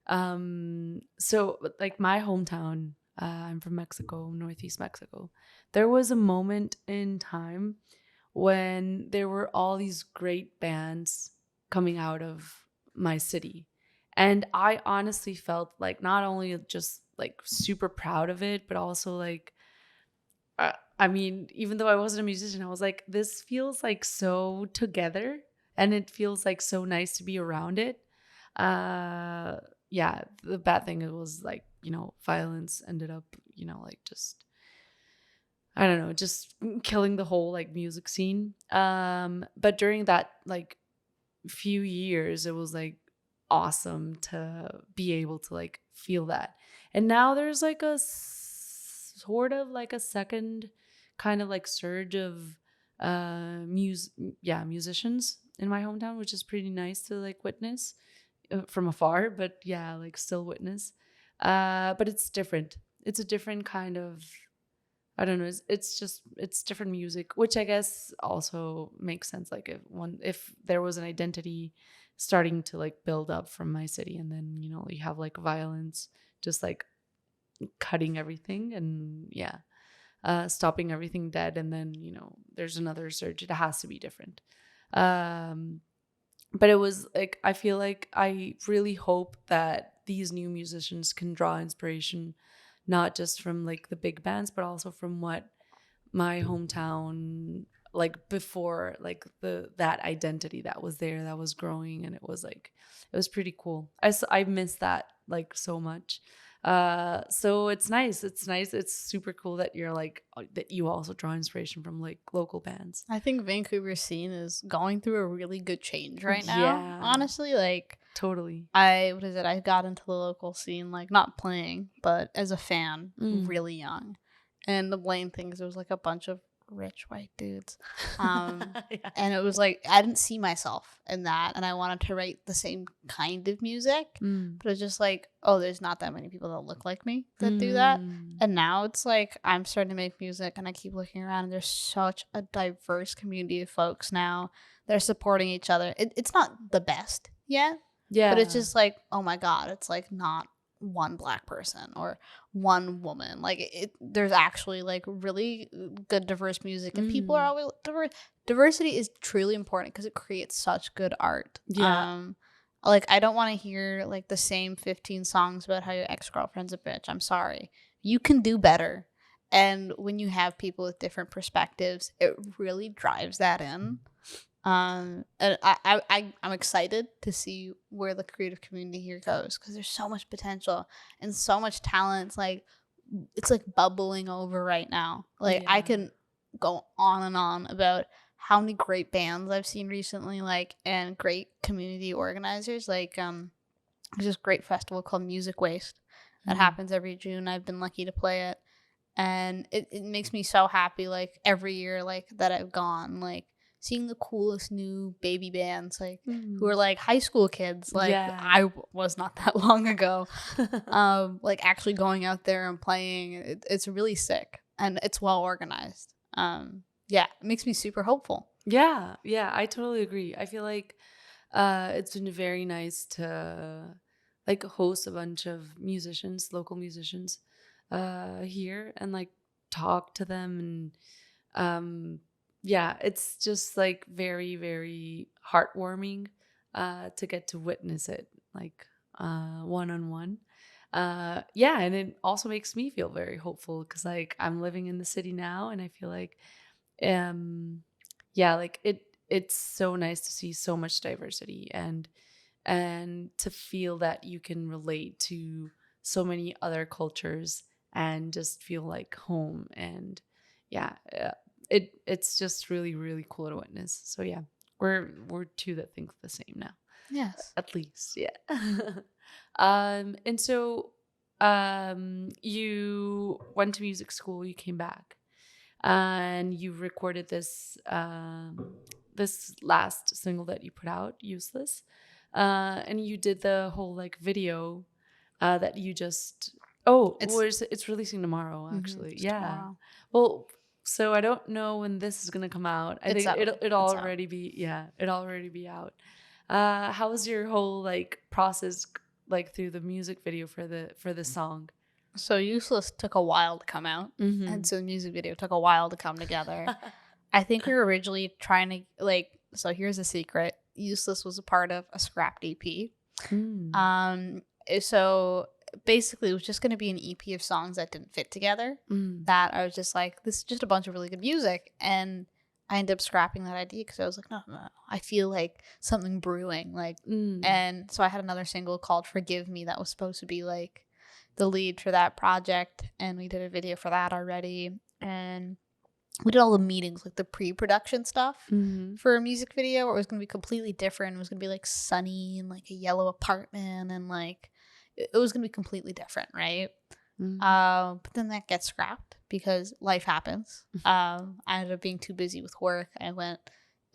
So like my hometown, I'm from Mexico, Northeast Mexico. There was a moment in time when there were all these great bands coming out of my city. And I honestly felt like not only just like super proud of it, but also like, I mean, even though I wasn't a musician, I was like, this feels like so together and it feels like so nice to be around it. Uh, yeah, the bad thing it was like, violence ended up, like just I don't know, just killing the whole like music scene. But during that like few years, it was like awesome to be able to like feel that. And now there's like sort of like a second kind of like surge of musicians in my hometown, which is pretty nice to like witness from afar, but yeah, like still witness. But it's different. It's a different kind of I don't know. It's just it's different music, which I guess also makes sense. Like if there was an identity starting to like build up from my city, and then you have like violence, just like cutting everything, and yeah, stopping everything dead, and then there's another surge. It has to be different. Um, but it was like I feel like I really hope that these new musicians can draw inspiration not just from like the big bands but also from what my hometown like before like that identity that was there that was growing, and it was pretty cool. I miss that like so much. So it's nice, it's super cool that you're like that you also draw inspiration from like local bands. I think Vancouver scene is going through a really good change right now. Yeah, Honestly, like totally. I got into the local scene like not playing, but as a fan Mm. really young. And the main thing is there was like a bunch of rich white dudes. Um, Yeah. and it was like I didn't see myself in that, and I wanted to write the same kind of music, Mm. but it's just like, oh, there's not that many people that look like me that do that. Mm. And now it's like I'm starting to make music, and I keep looking around, and there's such a diverse community of folks now that are supporting each other. It's not the best yet, but it's Yeah. just like, oh my God, it's like not one Black person or one woman. Like there's actually like really good diverse music, and people are Mm. always diverse. Diversity is truly important because it creates such good art. Yeah. Like I don't want to hear like the same 15 songs about how your ex-girlfriend's a bitch. I'm sorry. You can do better. And when you have people with different perspectives, it really drives that in. And I'm excited to see where the creative community here goes because there's so much potential and so much talent. It's like bubbling over right now. Like I Yeah. can go on and on about how many great bands I've seen recently, like, and great community organizers. There's this great festival called Music Waste that Mm. happens every June. I've been lucky to play it, and it makes me so happy. Like every year, like that I've gone, like seeing the coolest new baby bands, like who are Mm. like high school kids, like Yeah. was not that long ago. Like actually going out there and playing, it's really sick and it's well organized. Yeah, it makes me super hopeful. Yeah. Yeah. I totally agree. I feel like it's been very nice to like host a bunch of musicians, local musicians, here and like talk to them and yeah, it's just like very, very heartwarming to get to witness it like one on one. Yeah, and it also makes me feel very hopeful because like I'm living in the city now and I feel like um yeah, like it's so nice to see so much diversity and to feel that you can relate to so many other cultures and just feel like home and yeah, it's just really really cool to witness. So yeah, we're two that think the same now, Yes. at least. Yeah. And so you went to music school, you came back and you recorded this this last single that you put out, Useless. And you did the whole like video that you just it's releasing tomorrow actually. It's Yeah. tomorrow. Well, so I don't know when this is gonna come out. I It's think out. it'll It's out. already be, yeah, it'll already be out. How was your whole like process like through the music video for the song? So Useless took a while to come out, Mm-hmm. and so the music video took a while to come together. I think we were originally trying to like. So here's a secret: Useless was a part of a scrapped EP. Mm. So basically, it was just going to be an EP of songs that didn't fit together. Mm. That I was just like, this is just a bunch of really good music, and I ended up scrapping that idea because I was like, no, I feel like something brewing, like, Mm. and so I had another single called "Forgive Me" that was supposed to be like the lead for that project, and we did a video for that already, and we did all the meetings, like the pre-production stuff Mm-hmm. for a music video where it was going to be completely different. It was going to be like sunny and like a yellow apartment, and like it was going to be completely different, right? Mm-hmm. But then that gets scrapped because life happens. I ended up being too busy with work. I went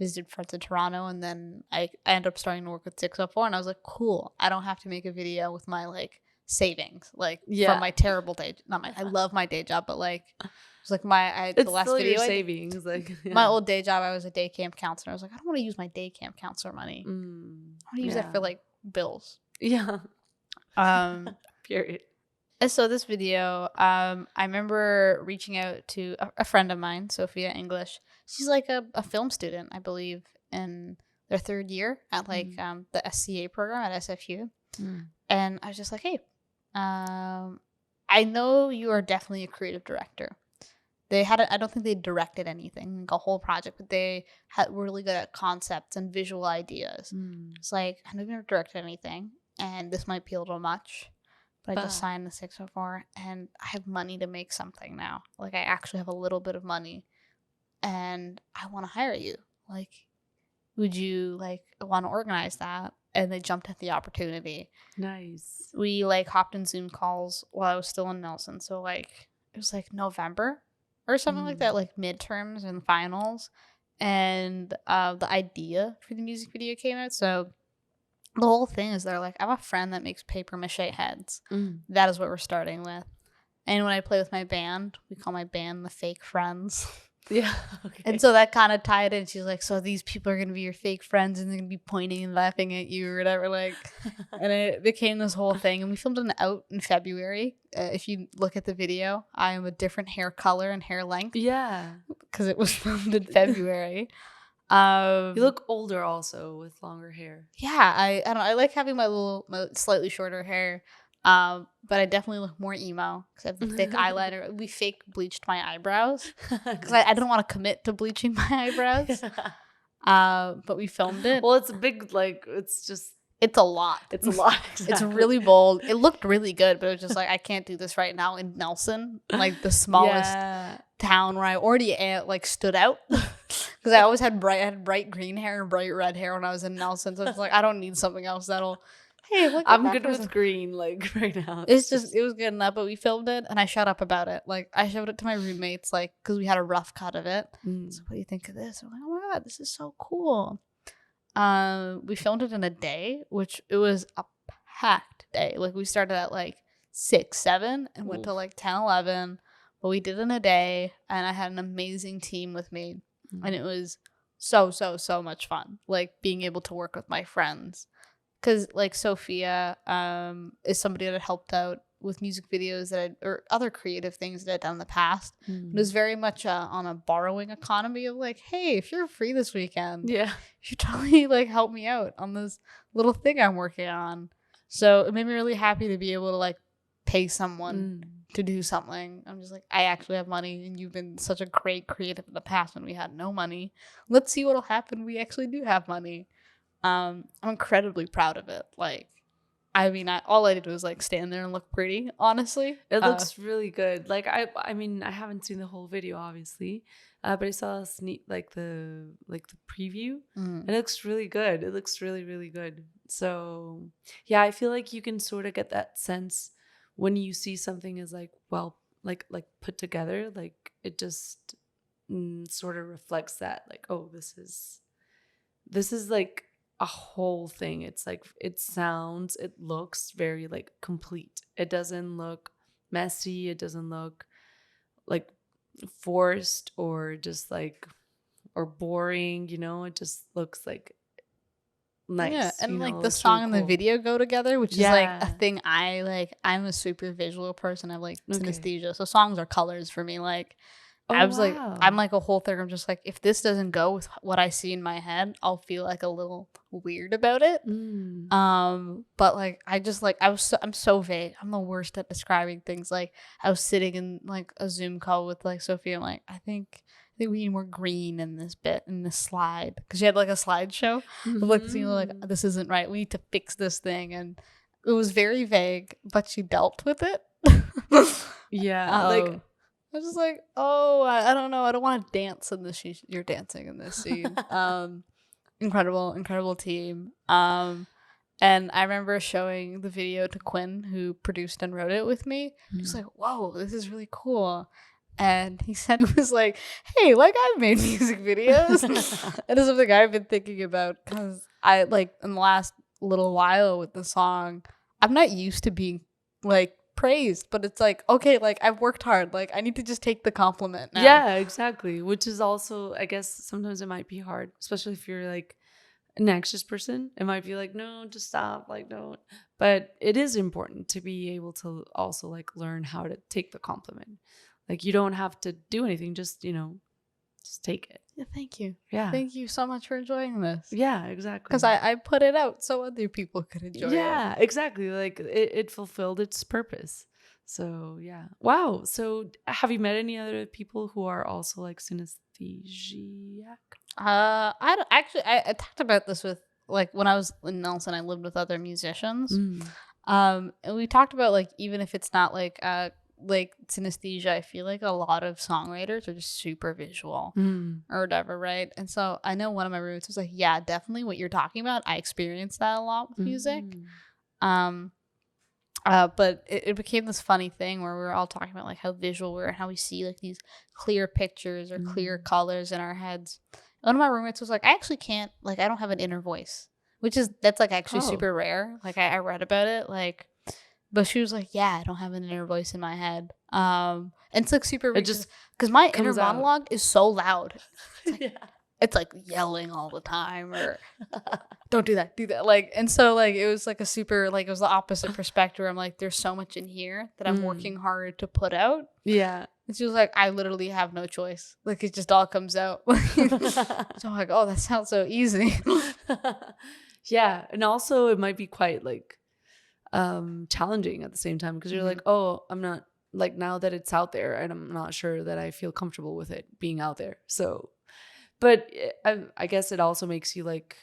visited friends in Toronto, and then I ended up starting to work with 604, and I was like, cool, I don't have to make a video with my like savings, like from Yeah. my terrible day. Not my, I love my day job, but like it's like the It's last still your video I did, savings, like my yeah. old day job, I was a day camp counselor. I was like, I don't want to use my day camp counselor money. I want to use that Yeah. for like bills. Yeah. Um, Period. and so this video, I remember reaching out to a friend of mine, Sophia English. She's like a film student, I believe, in their third year at like the SCA program at SFU. Mm. And I was just like, hey, I know you are definitely a creative director. I don't think they directed anything, like a whole project, but they were really good at concepts and visual ideas. Mm. It's like, I know you've never directed anything, and this might be a little much, but I just But signed the 604, and I have money to make something now. Like, I actually have a little bit of money, and I want to hire you. Like, would you, like, want to organize that? And they jumped at the opportunity. nice. We, like, hopped in Zoom calls while I was still in Nelson, so, like, it was, like, November. or something like that, like midterms and finals. And the idea for the music video came out. So the whole thing is they're like, I have a friend that makes paper mache heads. That is what we're starting with. And when I play with my band, we call my band the Fake Friends. Yeah. Okay. And so that kind of tied in. She's like, so these people are going to be your fake friends and they're going to be pointing and laughing at you or whatever. Like, and it became this whole thing. And we filmed it out in February. If you look at the video, I am a different hair color and hair length. Yeah. Because it was filmed in February. You look older also with longer hair. Yeah. I don't know. I like having my slightly shorter hair. But I definitely look more emo because I have the thick eyeliner. We fake bleached my eyebrows because I don't want to commit to bleaching my eyebrows. But we filmed it. Well, it's a big, like, it's a lot. It's a lot. Exactly. It's really bold. It looked really good, but it was just like, I can't do this right now in Nelson, like the smallest town where I already stood out. Because I always had bright green hair and bright red hair when I was in Nelson. So it's like, I don't need something else that'll. Hey, look, I'm good with green, like, right now. It was good enough, but we filmed it, and I shut up about it. Like, I showed it to my roommates, like, because we had a rough cut of it. So, what do you think of this? I'm like, oh my God, this is so cool. We filmed it in a day, which it was a packed day. Like, we started at, like, 6, 7, and went to, like, 10, 11. But we did it in a day, and I had an amazing team with me. And it was so, so, so much fun. Like, being able to work with my friends. Because, like, Sophia is somebody that helped out with music videos or other creative things that I'd done in the past. It was very much on a borrowing economy of, like, hey, if you're free this weekend, you should totally, like, help me out on this little thing I'm working on. So it made me really happy to be able to, like, pay someone to do something. I'm just like, I actually have money, and you've been such a great creative in the past when we had no money. Let's see what'll happen when we actually do have money. I'm incredibly proud of it. Like, I mean, all I did was, like, stand there and look pretty, honestly. It looks really good. Like, I mean, I haven't seen the whole video, obviously, but I saw a sneak, like the preview. It looks really good. It looks really, really good. So, yeah, I feel like you can sort of get that sense when you see something is, like, well, like put together. Like, it just sort of reflects that, like, oh, this is like a whole thing. It's like, it looks very, like, complete. It doesn't look messy. It doesn't look like forced or just like, or boring, it just looks like nice. Yeah, and like the song and the video go together, which is like a thing I'm a super visual person. I have like synesthesia. So songs are colors for me. Like, I was like, I'm like a whole thing. I'm just like, if this doesn't go with what I see in my head, I'll feel like a little weird about it. But like, I'm so vague. I'm the worst at describing things. Like, I was sitting in like a Zoom call with like Sophia. I'm like, I think we need more green in this bit, in this slide. Because she had like a slideshow of like, like, this isn't right. We need to fix this thing. And it was very vague, but she dealt with it. Like, I was just like, oh, I don't know. I don't want to dance in this. You're dancing in this scene. Incredible team. And I remember showing the video to Quinn, who produced and wrote it with me. He was like, whoa, this is really cool. And he said, it was like, hey, like, I've made music videos. And it's something I've been thinking about because I, like, in the last little while with the song, I'm not used to being, like, praised, but it's like, okay, like, I've worked hard, like, I need to just take the compliment now. Yeah, exactly. Which is also, I guess, sometimes it might be hard, especially if you're like an anxious person. It might be like, no, just stop, like, don't. But it is important to be able to also, like, learn how to take the compliment. Like, you don't have to do anything, just just take it. Yeah, thank you. Yeah, thank you so much for enjoying this. Yeah, exactly. Because I put it out so other people could enjoy it. Yeah, exactly. Like, it fulfilled its purpose. So yeah. Wow. So have you met any other people who are also like synesthesiac? I talked about this with, like, when I was in Nelson, I lived with other musicians. And we talked about, like, even if it's not like synesthesia, I feel like a lot of songwriters are just super visual or whatever, right? And so I know one of my roommates was like, yeah, definitely what you're talking about. I experienced that a lot with music. But it became this funny thing where we were all talking about like how visual we are and how we see like these clear pictures or clear colors in our heads. One of my roommates was like, I actually can't, like, I don't have an inner voice, that's like actually Oh. super rare. Like I read about it, like, but she was like, yeah, I don't have an inner voice in my head. And it's like super It just because my inner comes out. monologue is so loud. Yeah. It's like yelling all the time or don't do that. Like, and so like it was like a super, like it was the opposite perspective where I'm like, there's so much in here that I'm working hard to put out. Yeah. And she was like, I literally have no choice. Like it just all comes out. So I'm like, oh, that sounds so easy. Yeah. And also it might be quite like challenging at the same time because you're like, oh, I'm not, like, now that it's out there and I'm not sure that I feel comfortable with it being out there. So, but I guess it also makes you like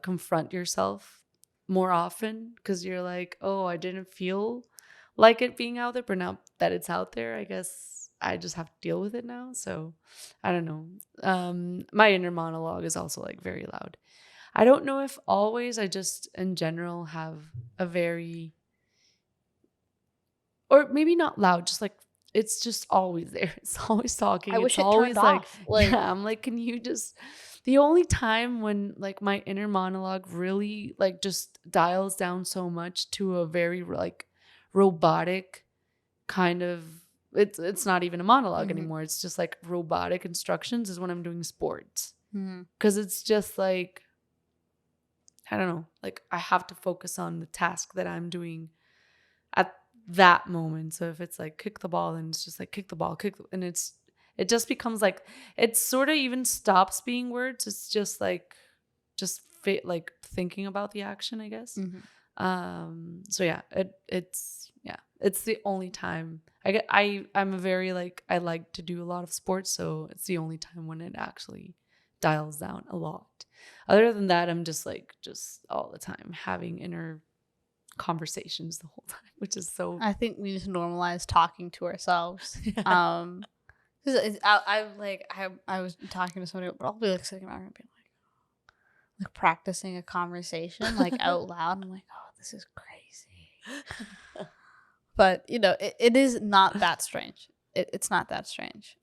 confront yourself more often because you're like, oh, I didn't feel like it being out there, but now that it's out there, I guess I just have to deal with it now. So I don't know. My inner monologue is also like very loud. I don't know if always, I just in general have a very, or maybe not loud, just like it's just always there. It's always talking. I wish It's it always turned like, off. Like, yeah, I'm like, can you just, the only time when like my inner monologue really like just dials down so much to a very like robotic kind of, it's not even a monologue anymore. It's just like robotic instructions is when I'm doing sports. Because it's just like, I don't know, like I have to focus on the task that I'm doing at that moment. So if it's like kick the ball, and it's just like kick the ball, and it just becomes like, it sort of even stops being words. It's just like like thinking about the action, I guess. So yeah, it's the only time I'm a very like, I like to do a lot of sports, so it's the only time when it actually dials down a lot. Other than that, I'm just all the time having inner conversations the whole time, which is so. I think we need to normalize talking to ourselves. Yeah. 'Cause I was talking to somebody, but I'll be like sitting around and being like practicing a conversation like out loud. I'm like, oh, this is crazy. But you know, it is not that strange. It's not that strange.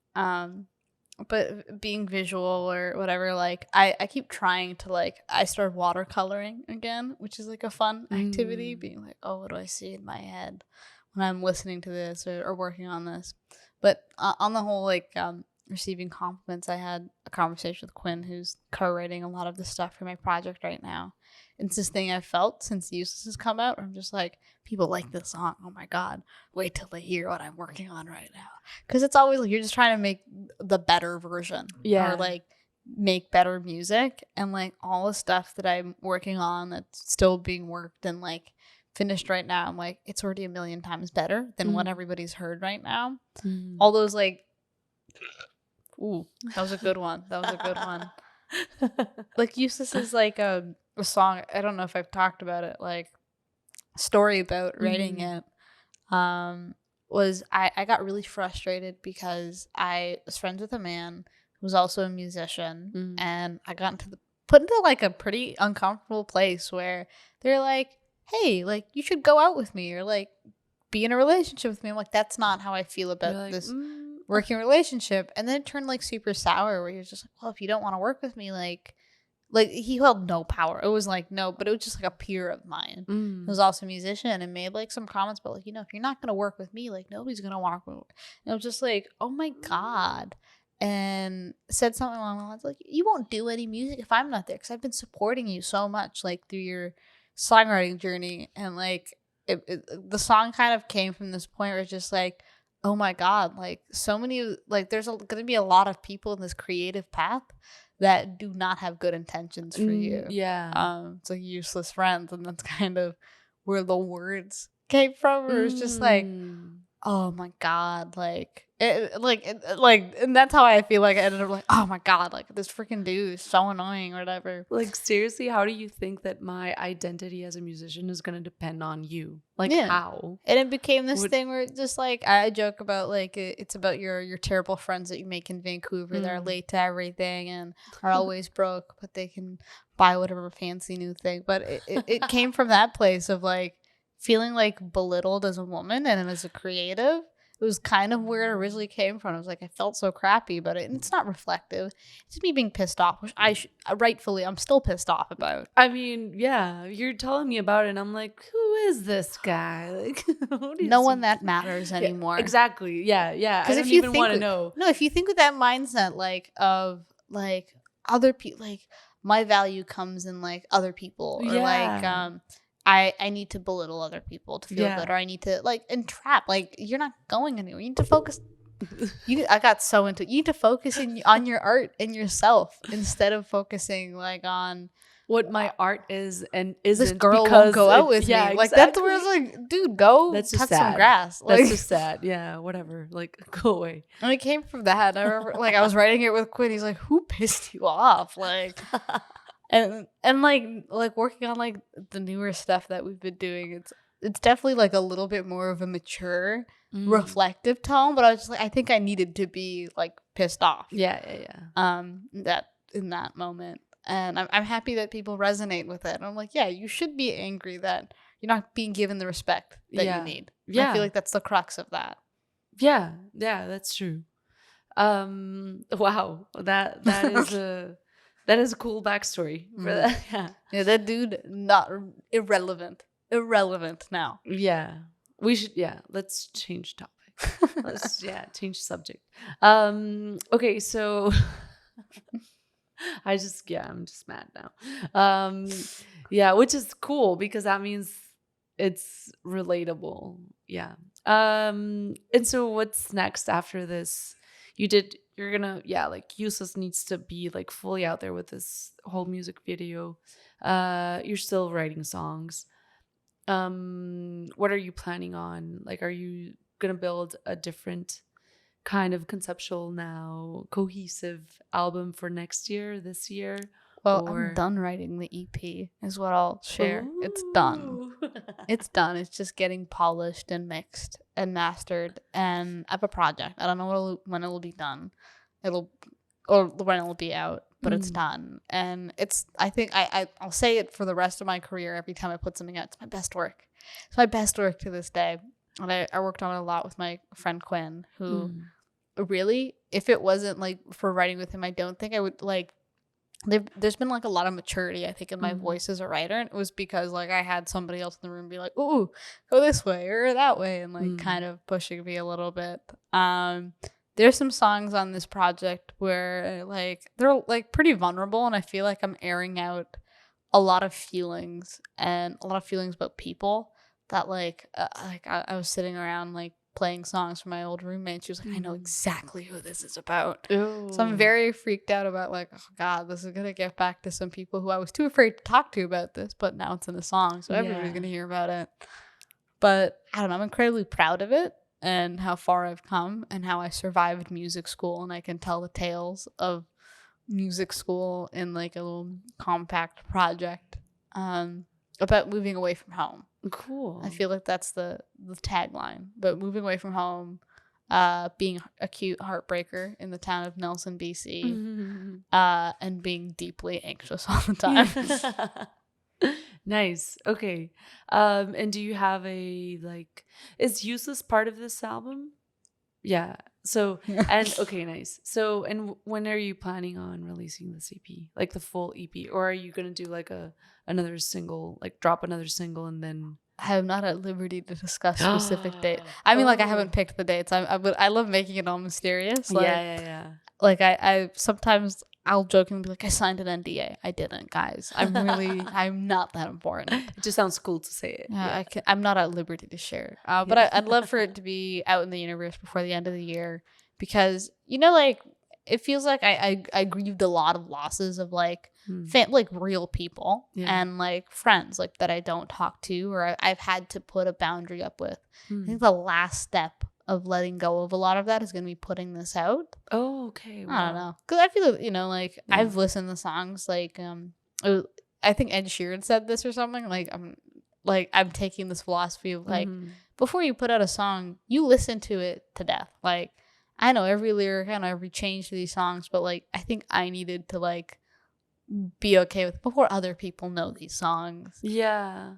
But being visual or whatever, like I keep trying to like, I started watercoloring again, which is like a fun activity, being like, oh, what do I see in my head when I'm listening to this or working on this? But on the whole, like receiving compliments, I had a conversation with Quinn, who's co-writing a lot of the stuff for my project right now. It's this thing I've felt since Useless has come out, where I'm just like, people like this song. Oh my God, wait till they hear what I'm working on right now. Because it's always like, you're just trying to make the better version. Yeah. Or like make better music. And like all the stuff that I'm working on that's still being worked and like finished right now, I'm like, it's already a million times better than what everybody's heard right now. All those like, ooh, that was a good one. Like Useless is like a song, I don't know if I've talked about it, like story about writing it was I got really frustrated because I was friends with a man who was also a musician, and I got put into like a pretty uncomfortable place where they're like, hey, like you should go out with me or like be in a relationship with me. I'm like, that's not how I feel about like, this working relationship. And then it turned like super sour where he was just like, well, if you don't want to work with me, like he held no power. It was like, no, but it was just like a peer of mine. He was also a musician and made like some comments about like, you know, if you're not going to work with me, like nobody's going to work with me. And I was just like, oh my God. And said something along the lines like, you won't do any music if I'm not there, because I've been supporting you so much like through your songwriting journey. And like the song kind of came from this point where it's just like, oh my God, like so many, like there's going to be a lot of people in this creative path that do not have good intentions for you. Yeah. It's like useless friends, and that's kind of where the words came from. Where it's just like, oh my God, like and that's how I feel like I ended up like, oh my God, like this freaking dude is so annoying or whatever. Like seriously, how do you think that my identity as a musician is gonna depend on you? Like how? And it became this thing where it's just like, I joke about like it's about your terrible friends that you make in Vancouver that are late to everything and are always broke, but they can buy whatever fancy new thing. But it came from that place of like, feeling like belittled as a woman and as a creative. It was kind of where it originally came from. I was like, I felt so crappy about it. And it's not reflective. It's me being pissed off, which rightfully, I'm still pissed off about. I mean, yeah, you're telling me about it, and I'm like, who is this guy? Like, what is No one he? that matters Yeah, anymore. exactly. Yeah, yeah. I Because don't if you even want to think, know. no, if you think with that mindset, like, of like other people, like, my value comes in like other people, or like, Yeah, I need to belittle other people to feel good, yeah. or I need to like entrap. Like, you're not going anywhere. You need to focus. I got so into it. You need to focus on your art and yourself instead of focusing like on What my art is and this isn't girl won't because go out it, with yeah, me. Like, that's where exactly. it's like, dude, go That's just touch some sad. grass. Like, That's just sad. Yeah, whatever. Like, go away. and it came from that. I remember, like, I was writing it with Quinn. He's like, "Who pissed you off?" Like, and like working on like the newer stuff that we've been doing. It's definitely like a little bit more of a mature, reflective tone. But I was just like, I think I needed to be like pissed off. Yeah, yeah, yeah. That in that moment, and I'm happy that people resonate with it. And I'm like, yeah, you should be angry that you're not being given the respect that you Yeah. need. Yeah. I feel like that's the crux of that. Yeah, yeah, that's true. Wow. That is a cool backstory for that. Yeah. Yeah, that dude not irrelevant. Irrelevant now. Yeah. We should, yeah, let's change topic. Let's, yeah, change subject. Okay, so I'm just mad now. Yeah, which is cool because that means it's relatable. Yeah. And so what's next after this? You're gonna, yeah, like Useless needs to be like fully out there with this whole music video. You're still writing songs. What are you planning on? Like, are you gonna build a different kind of conceptual now cohesive album for next year, this year? Well, I'm Or done writing the EP, is what I'll share. It's done. Ooh. It's done. It's just getting polished and mixed and mastered. And I have a project. I don't know when it will be done. Or when it will be out, but it's done. And I think I'll say it for the rest of my career every time I put something out. It's my best work. It's my best work to this day. And I worked on it a lot with my friend Quinn, who really, if it wasn't like for writing with him, I don't think I would like. There's been like a lot of maturity, I think, in my voice as a writer, and it was because like I had somebody else in the room be like, "Ooh, go this way or that way," and like kind of pushing me a little bit. There's some songs on this project where like they're like pretty vulnerable, and I feel like I'm airing out a lot of feelings about people that like I was sitting around like playing songs for my old roommate. She was like, I know exactly who this is about. Ooh. So I'm very freaked out about like, oh God, this is gonna get back to some people who I was too afraid to talk to about this, but now it's in a song, so everybody's gonna hear about it. But I don't know, I'm incredibly proud of it and how far I've come and how I survived music school, and I can tell the tales of music school in like a little compact project about moving away from home. Cool. I feel like that's the tagline. But moving away from home, being a cute heartbreaker in the town of Nelson, BC, and being deeply anxious all the time. Nice. Okay. And do you have is Useless part of this album? Yeah. So, and okay, nice. So, and when are you planning on releasing this EP? Like the full EP? Or are you going to do like another single, like drop another single and then? I am not at liberty to discuss specific date. I mean, like I haven't picked the dates. I love making it all mysterious. Like, yeah. Like I sometimes I'll jokingly be like, I signed an NDA. I didn't, guys. I'm not that important. It just sounds cool to say it. Yeah. I'm not at liberty to share. But I'd love for it to be out in the universe before the end of the year, because like it feels like I grieved a lot of losses of like like real people and like friends like that I don't talk to, or I've had to put a boundary up with. I think the last step of letting go of a lot of that is going to be putting this out. Oh, okay. Wow. I don't know, because I feel like I've listened to songs like I think Ed Sheeran said this or something, like I'm taking this philosophy of like before you put out a song, you listen to it to death. Like I know every lyric, I know every change to these songs, but like I think I needed to like be okay with before other people know these songs. Yeah.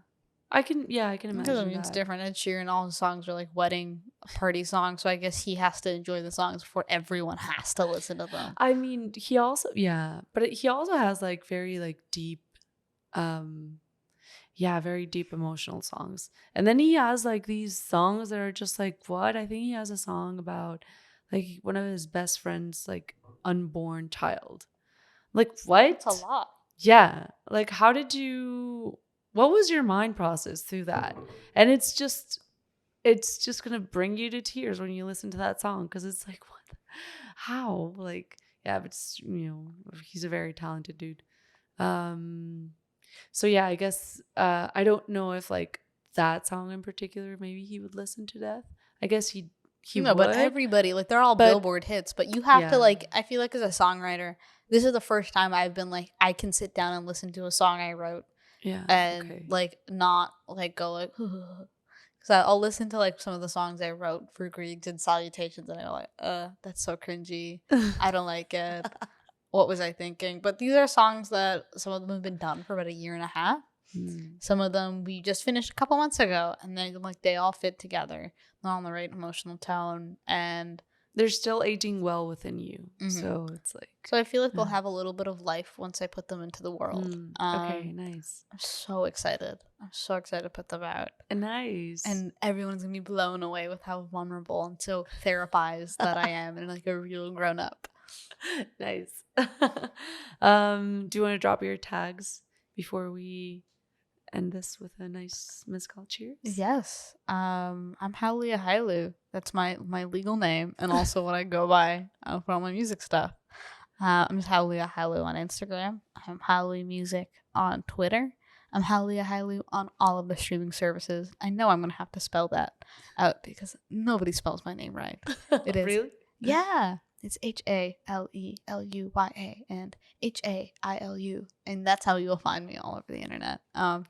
I can Because I imagine mean, it's that. different. Ed Sheeran, all his songs are like wedding party songs, so I guess he has to enjoy the songs before everyone has to listen to them. I mean, he also but he also has like very like deep, um, very deep emotional songs. And then he has like these songs that are just like what? I think he has a song about like one of his best friends like unborn child. Like It's a what? lot. Yeah. Like how did you what was your mind process through that? And it's just going to bring you to tears when you listen to that song cuz it's like what? How? Like yeah, but he's a very talented dude. Um so yeah, I guess I don't know if like that song in particular maybe he would listen to death. I guess he No, but would, everybody, like, they're all but Billboard hits, but you have to, yeah. like, I feel like as a songwriter, this is the first time I've been like, I can sit down and listen to a song I wrote Yeah, and, okay. like, not, like, go, like, because I'll listen to, like, some of the songs I wrote for Greetings and Salutations, and I'm like, that's so cringy. I don't like it. What was I thinking? But these are songs that some of them have been done for about a year and a half. Hmm. Some of them we just finished a couple months ago, and then like they all fit together. They're on the right emotional tone, and They're still aging well within you. mhm. So it's like So I feel like they'll yeah. have a little bit of life once I put them into the world. Okay, nice. I'm so excited. I'm so excited to put them out, Nice. and everyone's gonna be blown away with how vulnerable and so therapized that I am, and like a real grown up. Nice. Do you want to drop your tags before we end this with a nice mezcal cheers? Yes. I'm Haleluya Hailu. That's my legal name and also what I go by for all my music stuff. I'm just Haleluya Hailu on Instagram. I'm Haleluya Music on Twitter. I'm Haleluya Hailu on all of the streaming services. I know I'm gonna have to spell that out because nobody spells my name right. It is Really? yeah. It's HALELUYA and HAILU, and that's how you'll find me all over the internet.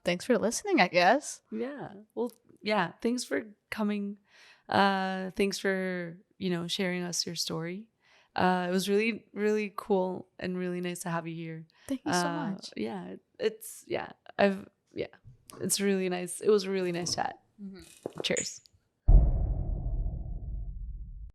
Thanks for listening, I guess. Yeah. Well, yeah. Thanks for coming. Thanks for, sharing us your story. It was really, really cool and really nice to have you here. Thank you so much. Yeah, it's yeah. I've yeah. It's really nice. It was a really nice chat. Mhm. Cheers.